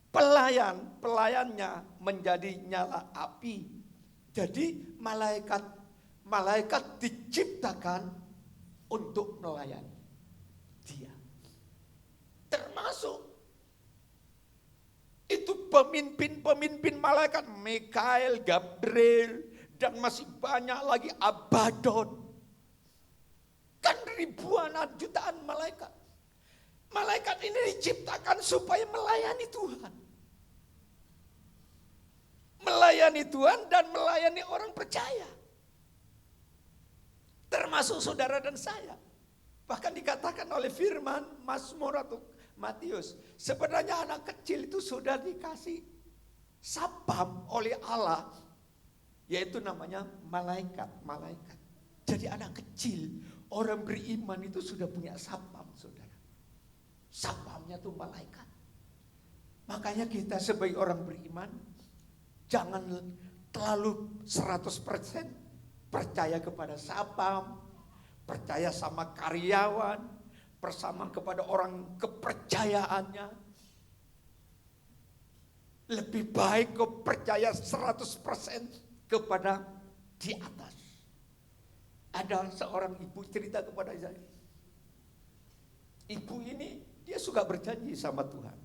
pelayannya menjadi nyala api. Jadi malaikat diciptakan untuk melayani dia. Termasuk itu pemimpin malaikat, Mikael, Gabriel, dan masih banyak lagi, Abaddon. Kan ribuan, jutaan malaikat. Malaikat ini diciptakan supaya melayani Tuhan. Melayani Tuhan dan melayani orang percaya. Termasuk saudara dan saya. Bahkan dikatakan oleh firman Mazmur atau Matius, sebenarnya anak kecil itu sudah dikasih sapam oleh Allah, yaitu namanya malaikat. Jadi anak kecil, orang beriman itu sudah punya sapam, saudara. Sapamnya itu malaikat. Makanya kita sebagai orang beriman, jangan terlalu 100% percaya kepada sapam, percaya sama karyawan, bersama kepada orang kepercayaannya. Lebih baik kau percaya 100% kepada di atas. Ada seorang ibu cerita kepada saya. Ibu ini dia suka berjanji sama Tuhan.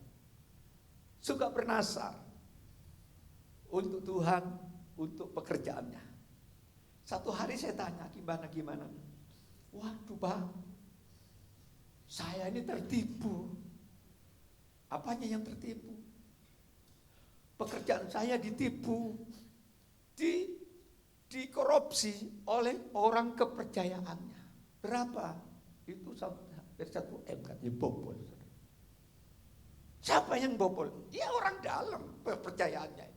Suka bernasar untuk Tuhan, untuk pekerjaannya. Satu hari saya tanya, gimana? Waduh Bang, saya ini tertipu. Apanya yang tertipu? Pekerjaan saya ditipu, dikorupsi oleh orang kepercayaannya. Berapa? Itu hampir 1 M katanya bobol. Siapa yang bobol? Ya orang dalam kepercayaannya.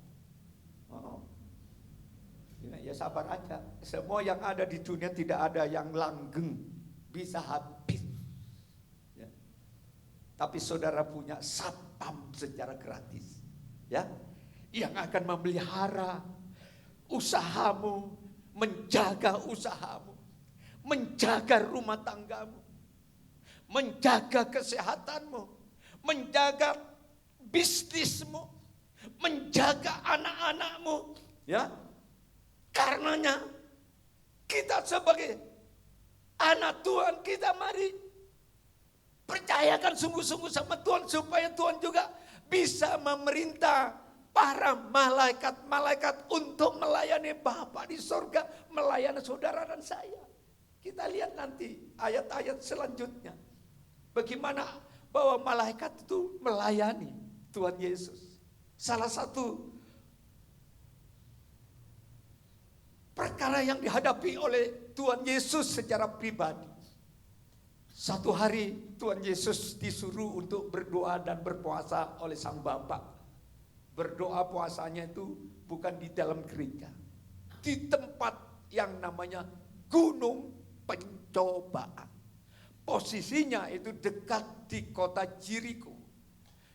Oh. Ya sabar aja. Semua yang ada di dunia tidak ada yang langgeng, bisa habis. Ya. Tapi saudara punya satpam secara gratis. Ya, yang akan memelihara usahamu, menjaga usahamu, menjaga rumah tanggamu, menjaga kesehatanmu, menjaga bisnismu, menjaga anak-anakmu, ya. Karenanya kita sebagai anak Tuhan, kita mari percayakan sungguh-sungguh sama Tuhan supaya Tuhan juga bisa memerintah para malaikat-malaikat untuk melayani Bapa di sorga, melayani saudara dan saya. Kita lihat nanti ayat-ayat selanjutnya. Bagaimana bahwa malaikat itu melayani Tuhan Yesus. Salah satu perkara yang dihadapi oleh Tuhan Yesus secara pribadi. Satu hari Tuhan Yesus disuruh untuk berdoa dan berpuasa oleh Sang Bapa. Berdoa puasanya itu bukan di dalam gereja. Di tempat yang namanya Gunung Pencobaan. Posisinya itu dekat di kota Jeriko.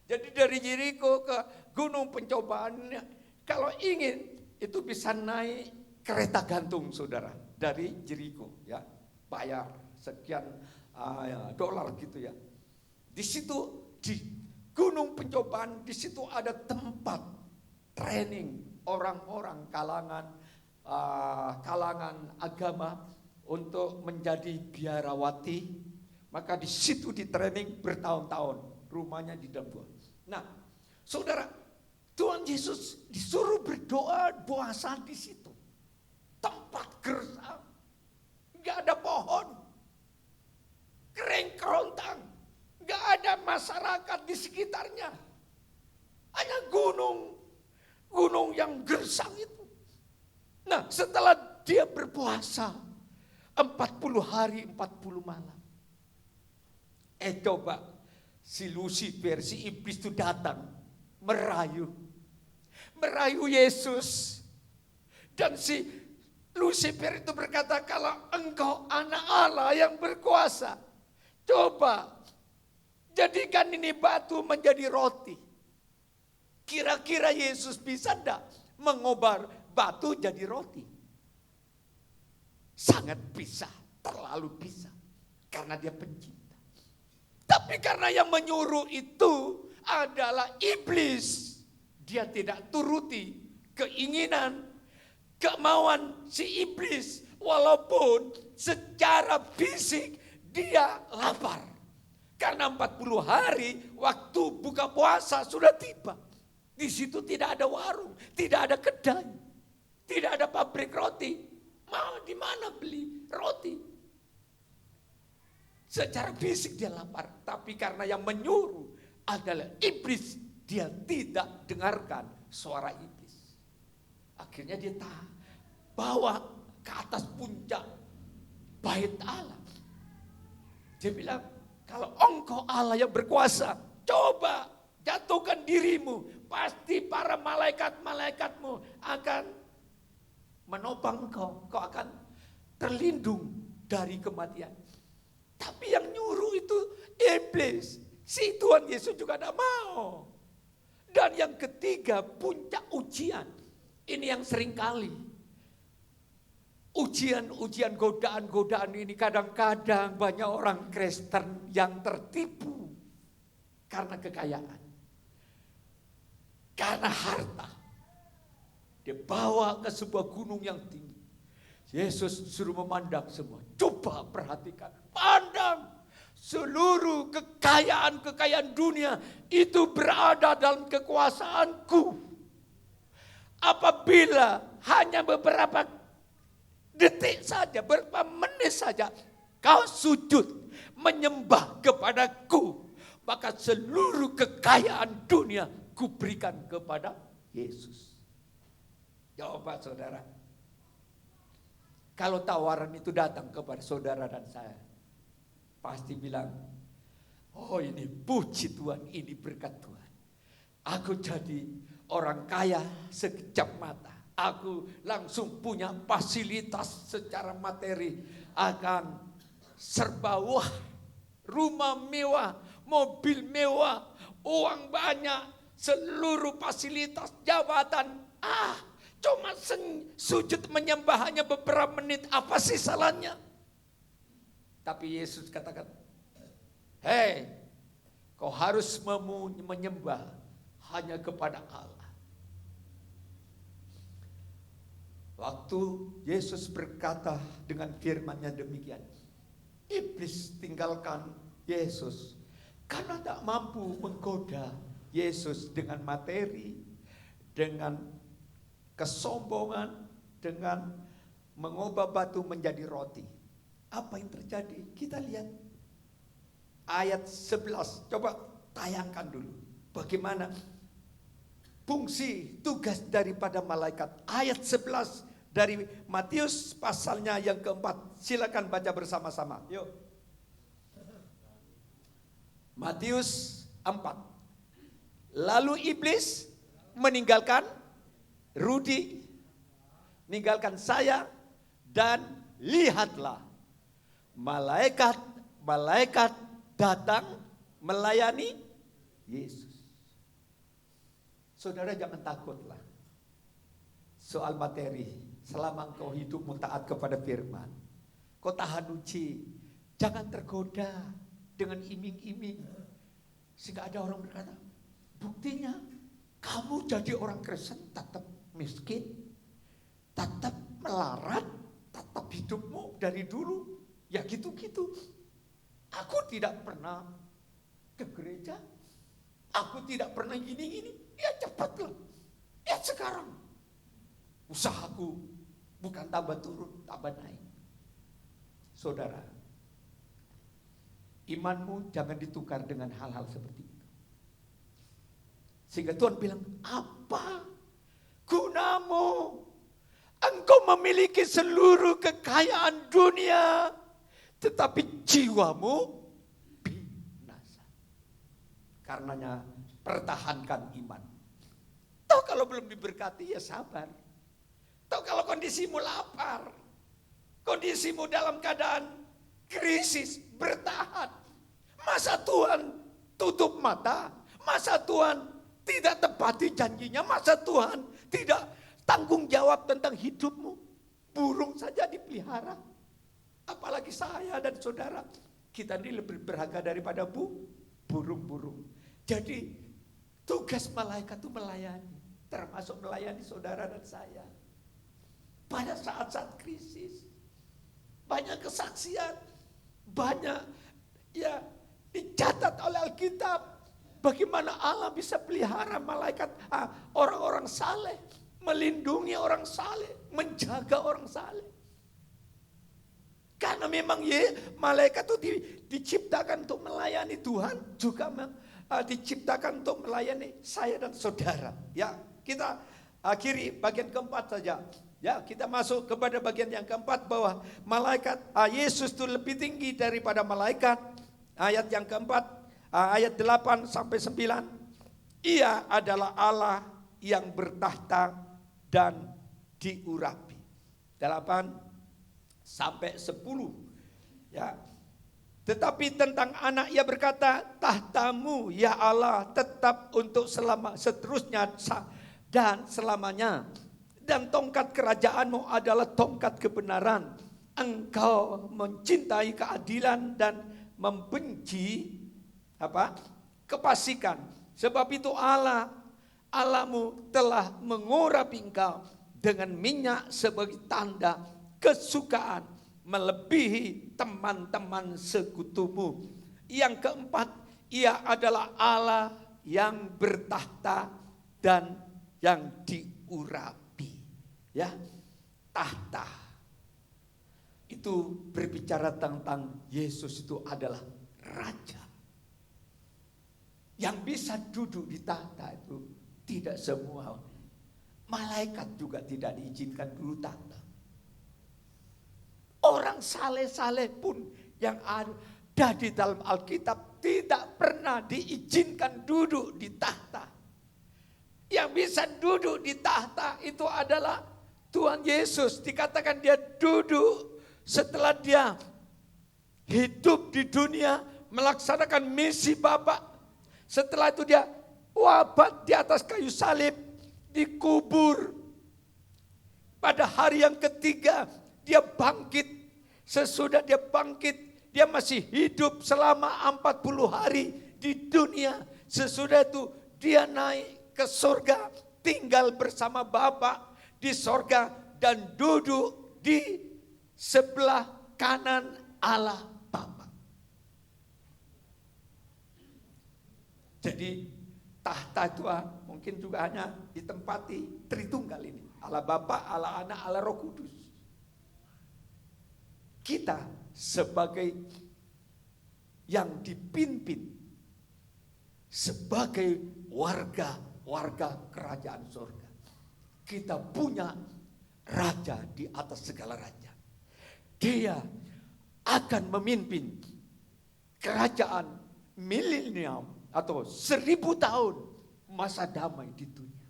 Jadi dari Jeriko ke Gunung Pencobaan, kalau ingin itu bisa naik kereta gantung saudara. Dari Jeriko ya. Bayar sekian dolar gitu ya. Di situ di Gunung Pencobaan, di situ ada tempat training orang-orang kalangan agama untuk menjadi biarawati. Maka di situ di training bertahun-tahun, rumahnya di dalam gua. Nah, saudara, Tuhan Yesus disuruh berdoa puasa di situ. Tempat gersang, nggak ada pohon, kering kerontang. Gak ada masyarakat di sekitarnya. Hanya gunung yang gersang itu. Nah, setelah dia berpuasa 40 hari 40 malam. Coba si Lucifer, si iblis itu datang merayu Yesus. Dan si Lucifer itu berkata, kalau engkau anak Allah yang berkuasa, coba jadikan ini batu menjadi roti. Kira-kira Yesus bisa enggak mengubah batu jadi roti? Sangat bisa, terlalu bisa. Karena dia pencipta. Tapi karena yang menyuruh itu adalah iblis. Dia tidak turuti keinginan, kemauan si iblis. Walaupun secara fisik dia lapar. Karena 40 hari waktu buka puasa sudah tiba. Di situ tidak ada warung, tidak ada kedai, tidak ada pabrik roti. Mau di mana beli roti? Secara fisik dia lapar, tapi karena yang menyuruh adalah iblis, dia tidak dengarkan suara iblis. Akhirnya dia bawa ke atas puncak bait Allah. Dia bilang, kalau engkau Allah yang berkuasa, coba jatuhkan dirimu. Pasti para malaikat-malaikatmu akan menopang engkau. Kau akan terlindung dari kematian. Tapi yang nyuruh itu iblis. Si Tuhan Yesus juga tidak mau. Dan yang ketiga, puncak ujian. Ini yang sering kali. Ujian-ujian, godaan-godaan ini kadang-kadang banyak orang Kristen yang tertipu karena kekayaan, karena harta. Dia bawa ke sebuah gunung yang tinggi. Yesus suruh memandang semua. Coba perhatikan, pandang seluruh kekayaan dunia itu berada dalam kekuasaanku. Apabila hanya beberapa detik saja, beberapa menit saja, kau sujud menyembah kepadaku, maka seluruh kekayaan dunia kuberikan kepada Yesus. Coba saudara, kalau tawaran itu datang kepada saudara dan saya, pasti bilang, oh ini puji Tuhan, ini berkat Tuhan. Aku jadi orang kaya sekejap mata. Aku langsung punya fasilitas secara materi, akan serba wah, rumah mewah, mobil mewah, uang banyak, seluruh fasilitas, jabatan. Cuma sujud menyembah hanya beberapa menit, apa sih salahnya? Tapi Yesus katakan, hei, kau harus menyembah hanya kepada Allah. Waktu Yesus berkata dengan firman-Nya demikian, iblis tinggalkan Yesus karena tak mampu menggoda Yesus dengan materi, dengan kesombongan, dengan mengubah batu menjadi roti. Apa yang terjadi? Kita lihat ayat 11. Coba tayangkan dulu bagaimana fungsi tugas daripada malaikat. Ayat 11 dari Matius pasalnya yang keempat. Silakan baca bersama-sama. Yuk. Matius 4. Lalu iblis meninggalkan Rudi, meninggalkan saya, dan lihatlah malaikat datang melayani Yesus. Saudara jangan takutlah soal materi selama engkau hidupmu taat kepada firman. Kau tahan uji, jangan tergoda dengan iming-iming. Sehingga ada orang berkata, buktinya kamu jadi orang Kristen tetap miskin, tetap melarat, tetap hidupmu dari dulu ya gitu-gitu. Aku tidak pernah ke gereja, aku tidak pernah gini-gini. Ya cepatlah, ya sekarang usahaku bukan tambah turun, tambah naik. Saudara, imanmu jangan ditukar dengan hal-hal seperti itu. Sehingga Tuhan bilang, apa gunamu engkau memiliki seluruh kekayaan dunia, tetapi jiwamu binasa. Karenanya pertahankan iman. Toh kalau belum diberkati ya sabar. Toh kalau kondisimu lapar, kondisimu dalam keadaan krisis, bertahan. Masa Tuhan tutup mata? Masa Tuhan tidak tepati janjinya? Masa Tuhan tidak tanggung jawab tentang hidupmu? Burung saja dipelihara, apalagi saya dan saudara. Kita ini lebih berharga daripada burung-burung. Jadi tugas malaikat itu melayani, termasuk melayani saudara dan saya. Pada saat-saat krisis, banyak kesaksian, banyak ya dicatat oleh Alkitab. Bagaimana Allah bisa pelihara malaikat, orang-orang saleh, melindungi orang saleh, menjaga orang saleh. Karena memang malaikat itu diciptakan untuk melayani Tuhan, juga diciptakan untuk melayani saya dan saudara. Ya, kita akhiri bagian keempat saja. Ya, kita masuk kepada bagian yang keempat, bahwa malaikat Yesus itu lebih tinggi daripada malaikat. Ayat yang keempat, ayat 8 sampai 9. Ia adalah Allah yang bertahta dan diurapi. 8 sampai 10. Ya. Tetapi tentang anak ia berkata, tahtamu ya Allah tetap untuk seterusnya dan selamanya. Dan tongkat kerajaanmu adalah tongkat kebenaran. Engkau mencintai keadilan dan membenci kefasikan. Sebab itu Allahmu telah mengurapi engkau dengan minyak sebagai tanda kesukaan melebihi teman-teman sekutumu. Yang keempat, ia adalah Allah yang bertahta dan yang diurapi. Ya, tahta. itu berbicara tentang Yesus itu adalah Raja. Yang bisa duduk di tahta itu tidak semua. Malaikat juga tidak diizinkan duduk tahta. Orang saleh-saleh pun yang ada di dalam Alkitab tidak pernah diizinkan duduk di tahta. Yang bisa duduk di tahta itu adalah Tuhan Yesus. Dikatakan dia duduk setelah dia hidup di dunia melaksanakan misi Bapa. Setelah itu dia wafat di atas kayu salib, dikubur. Pada hari yang ketiga dia bangkit. Sesudah dia bangkit, dia masih hidup selama 40 hari di dunia. Sesudah itu dia naik ke surga, tinggal bersama Bapa di surga dan duduk di sebelah kanan Allah Bapa. Jadi tahta itu mungkin juga hanya ditempati Tritunggal ini. Allah Bapa, Allah Anak, Allah Roh Kudus. Kita sebagai yang dipimpin sebagai warga kerajaan surga. Kita punya raja di atas segala raja. Dia akan memimpin kerajaan milenium atau 1000 tahun masa damai di dunia.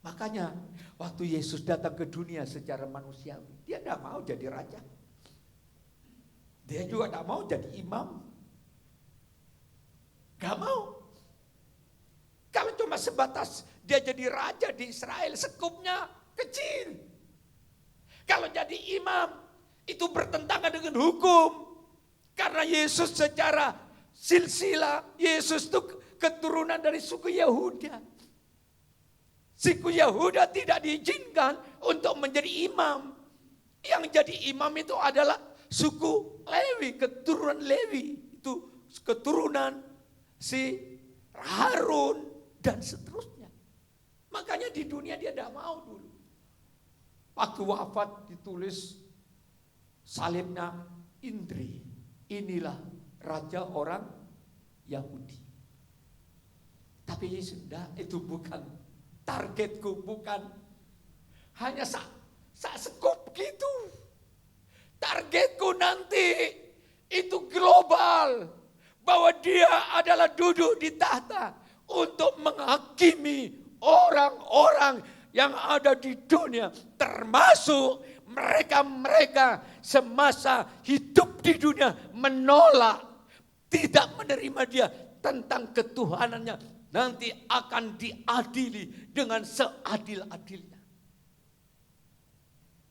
Makanya waktu Yesus datang ke dunia secara manusiawi, dia tidak mau jadi raja. Dia juga tidak mau jadi imam. Gak mau. Kalau cuma sebatas dia jadi raja di Israel, sekupnya kecil. Kalau jadi imam, itu bertentangan dengan hukum. Karena Yesus secara silsilah, Yesus itu keturunan dari suku Yehuda. Suku Yehuda tidak diizinkan untuk menjadi imam. Yang jadi imam itu adalah suku Lewi, keturunan Lewi. Itu keturunan si Harun dan seterusnya. Makanya di dunia dia tidak mau dulu. Waktu wafat ditulis salibnya Indri. Inilah raja orang Yahudi. Tapi Yesus itu bukan targetku, bukan hanya sekup gitu. Targetku nanti itu global, bahwa dia adalah duduk di tahta untuk menghakimi orang-orang yang ada di dunia, termasuk mereka-mereka semasa hidup di dunia menolak, tidak menerima dia tentang ketuhanannya, nanti akan diadili dengan seadil-adilnya.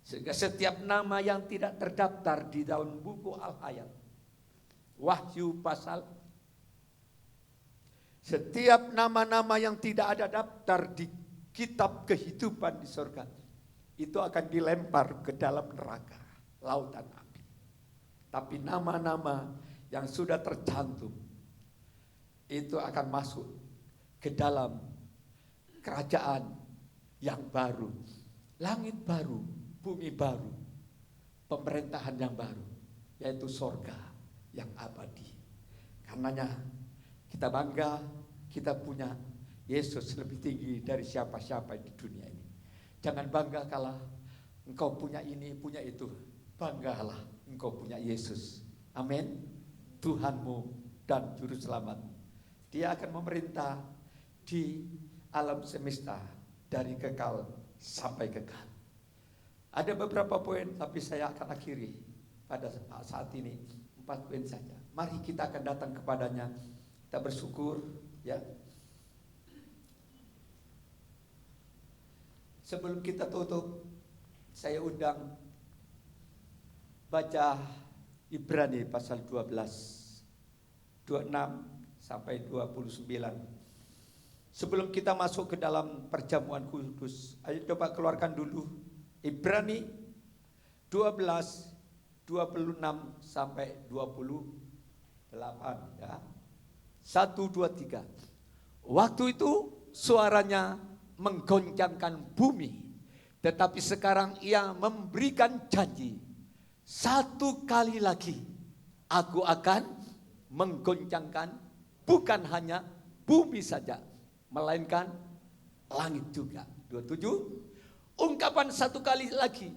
Sehingga setiap nama yang tidak terdaftar di dalam buku Al-Hayat, Wahyu pasal, setiap nama-nama yang tidak ada daftar di kitab kehidupan di surga, itu akan dilempar ke dalam neraka, lautan api. Tapi nama-nama yang sudah tercantum, itu akan masuk ke dalam kerajaan yang baru, langit baru, bumi baru, pemerintahan yang baru, yaitu surga yang abadi. Karenanya kita bangga, kita punya Yesus lebih tinggi dari siapa-siapa di dunia ini. Jangan bangga kalau engkau punya ini, punya itu. Banggalah engkau punya Yesus. Amin. Tuhanmu dan Juru Selamat. Dia akan memerintah di alam semesta dari kekal sampai kekal. Ada beberapa poin, tapi saya akan akhiri pada saat ini 4 poin saja. Mari kita akan datang kepadanya, kita bersyukur, ya. Sebelum kita tutup, saya undang baca Ibrani pasal 12, 26 sampai 29. Sebelum kita masuk ke dalam perjamuan kudus, ayo coba keluarkan dulu Ibrani 12, 26 sampai 28 ya. 1, 2, 3. Waktu itu suaranya menggoncangkan bumi, tetapi sekarang ia memberikan janji Satu kali lagi aku akan menggoncangkan bukan hanya bumi saja, melainkan langit juga. 27, ungkapan satu kali lagi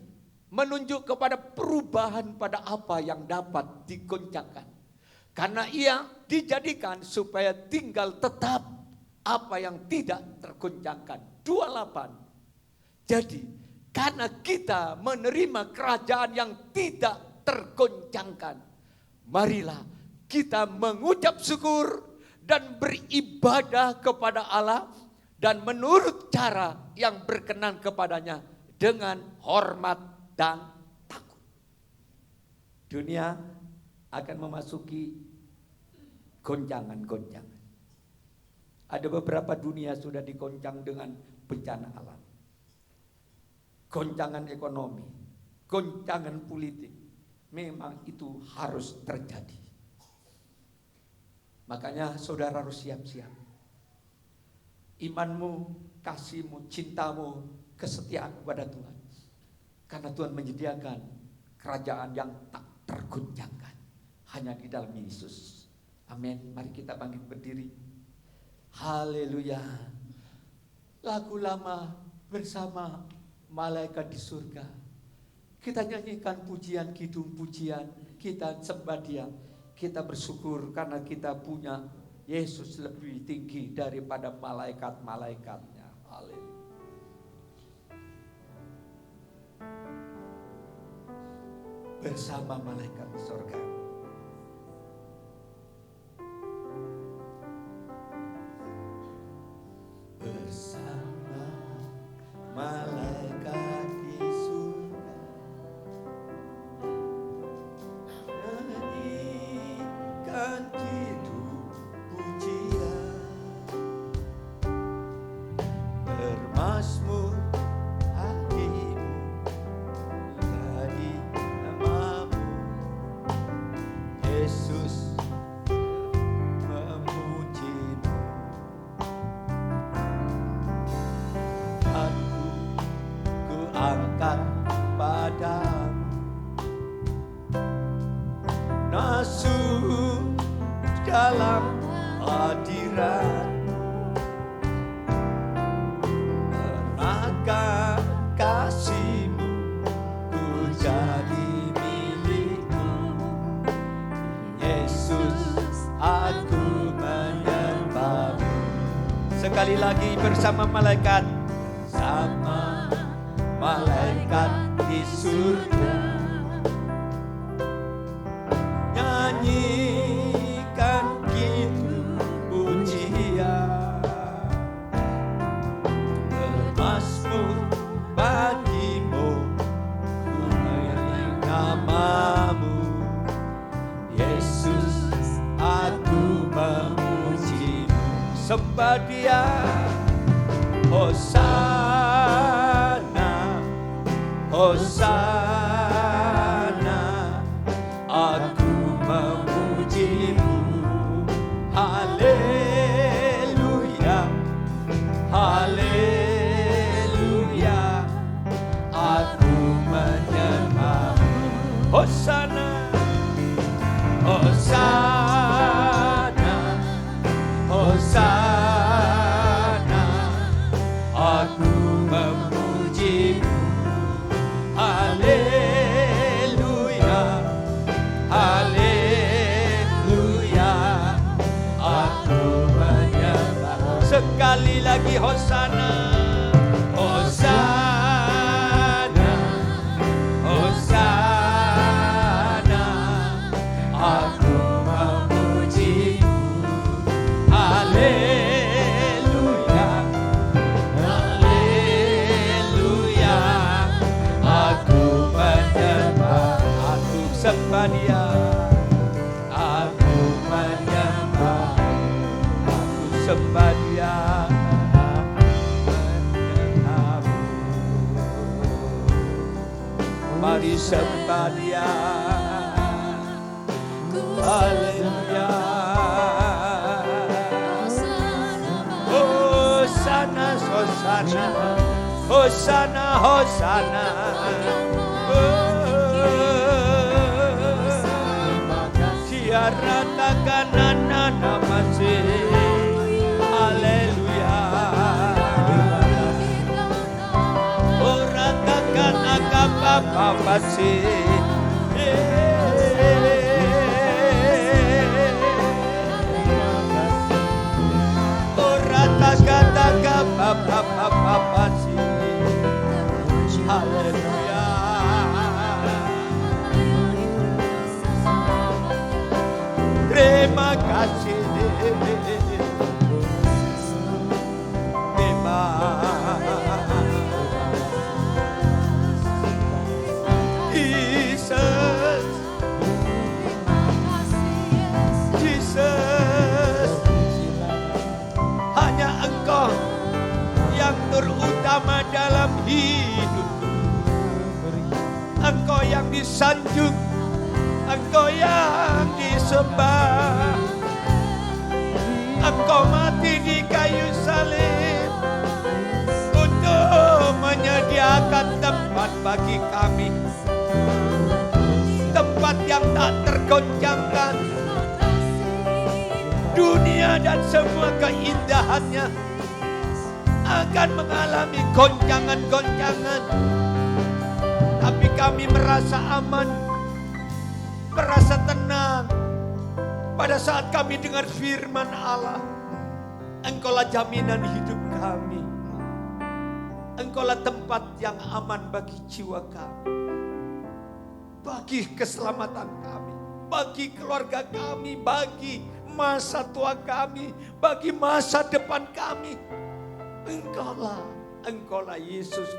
menunjuk kepada perubahan pada apa yang dapat digoncangkan. Karena ia dijadikan supaya tinggal tetap apa yang tidak tergoncangkan. 28. Jadi karena kita menerima kerajaan yang tidak tergoncangkan, marilah kita mengucap syukur dan beribadah kepada Allah dan menurut cara yang berkenan kepadanya dengan hormat dan takut. Dunia akan memasuki goncangan-goncangan. Ada beberapa dunia sudah digoncang dengan bencana alam. Goncangan ekonomi, goncangan politik. Memang itu harus terjadi. Makanya saudara harus siap-siap. Imanmu, kasihmu, cintamu, kesetiaan kepada Tuhan. Karena Tuhan menyediakan kerajaan yang tak tergoncangkan. Hanya di dalam Yesus. Amin. Mari kita bangkit berdiri. Haleluya. Lagu lama bersama malaikat di surga. Kita nyanyikan pujian, kidung pujian. Kita sembah Dia. Kita bersyukur karena kita punya Yesus lebih tinggi daripada malaikat-malaikatnya. Haleluya. Bersama malaikat di surga. Bersama malaikat di surga, nyanyikan kidung pujian, bermazmur hatimu dari namamu, Yesus memujimu. Ku angkat padamu masuk dalam hadirat-Mu, karena kasih-Mu ku jadi milik-Mu. Yesus, aku menyembah-Mu. Sekali lagi bersama malaikat, sama malaikat di surga, nyanyikan kidung pujian, bermazmur bagimu, ku menyanyi namamu, Yesus, aku memujimu. Sembah Dia, Hosana, Hosana, aku memujimu. Haleluya, haleluya, aku menyembahmu. Hosana, Hosana, Hosana, aku memujimu. Haleluya, haleluya, aku menyembah. Sekali lagi Hosana, Hosana, Hosana, aku memujimu. Haleluya, haleluya, aku menyembah. Aku sembah Dia, aku menyembah. Aku sembah Dia, menyembahmu. Mari sembah Dia. Haleluya. Hosana, Hosana, Hosana, Hosana. Terima kasih. Jesus, hanya Engkau yang terutama dalam hidupku. Engkau yang disanjung, Engkau yang disembah. Engkau mati di kayu salib untuk menyediakan tempat bagi kami, tempat yang tak tergoncangkan. Dunia dan semua keindahannya akan mengalami goncangan-goncangan, tapi kami merasa aman, merasa tenang pada saat kami dengar firman Allah. Engkaulah jaminan hidup kami, Engkaulah tempat yang aman bagi jiwa kami, bagi keselamatan kami, bagi keluarga kami, bagi masa tua kami, bagi masa depan kami. Engkaulah Yesusku.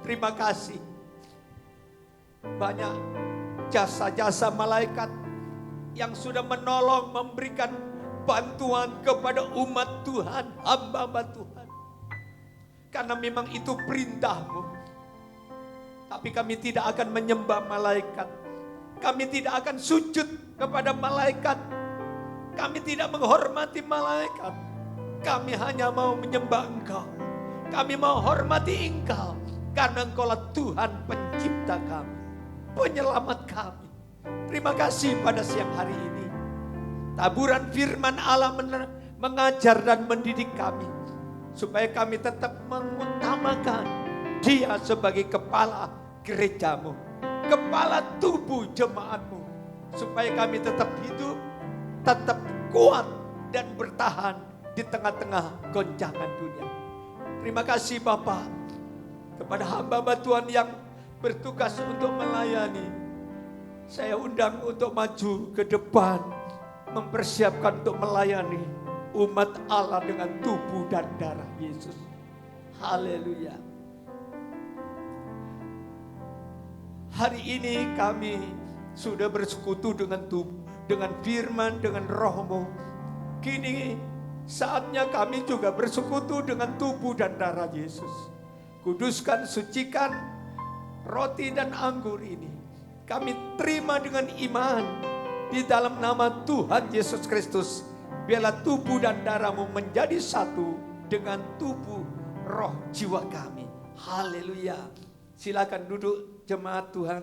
Terima kasih. Banyak jasa-jasa malaikat yang sudah menolong, memberikan bantuan kepada umat Tuhan, hamba-hamba Tuhan. Karena memang itu perintah-Mu. Tapi kami tidak akan menyembah malaikat. Kami tidak akan sujud kepada malaikat. Kami tidak menghormati malaikat. Kami hanya mau menyembah Engkau. Kami mau hormati Engkau. Karena Engkaulah Tuhan pencipta kami, penyelamat kami. Terima kasih pada siang hari ini. Taburan firman Allah mengajar dan mendidik kami. Supaya kami tetap mengutamakan Dia sebagai kepala gerejamu, kepala tubuh jemaatmu. Supaya kami tetap hidup, tetap kuat dan bertahan di tengah-tengah goncangan dunia. Terima kasih Bapa kepada hamba-hamba Tuhan yang bertugas untuk melayani. Saya undang untuk maju ke depan, mempersiapkan untuk melayani umat Allah dengan tubuh dan darah Yesus. Haleluya. Hari ini kami sudah bersekutu dengan tubuh, dengan firman, dengan roh-Mu. Kini saatnya kami juga bersekutu dengan tubuh dan darah Yesus. Kuduskan, sucikan roti dan anggur ini. Kami terima dengan iman di dalam nama Tuhan Yesus Kristus. Biarlah tubuh dan darah-Mu menjadi satu dengan tubuh roh jiwa kami. Haleluya. Silakan duduk jemaat Tuhan.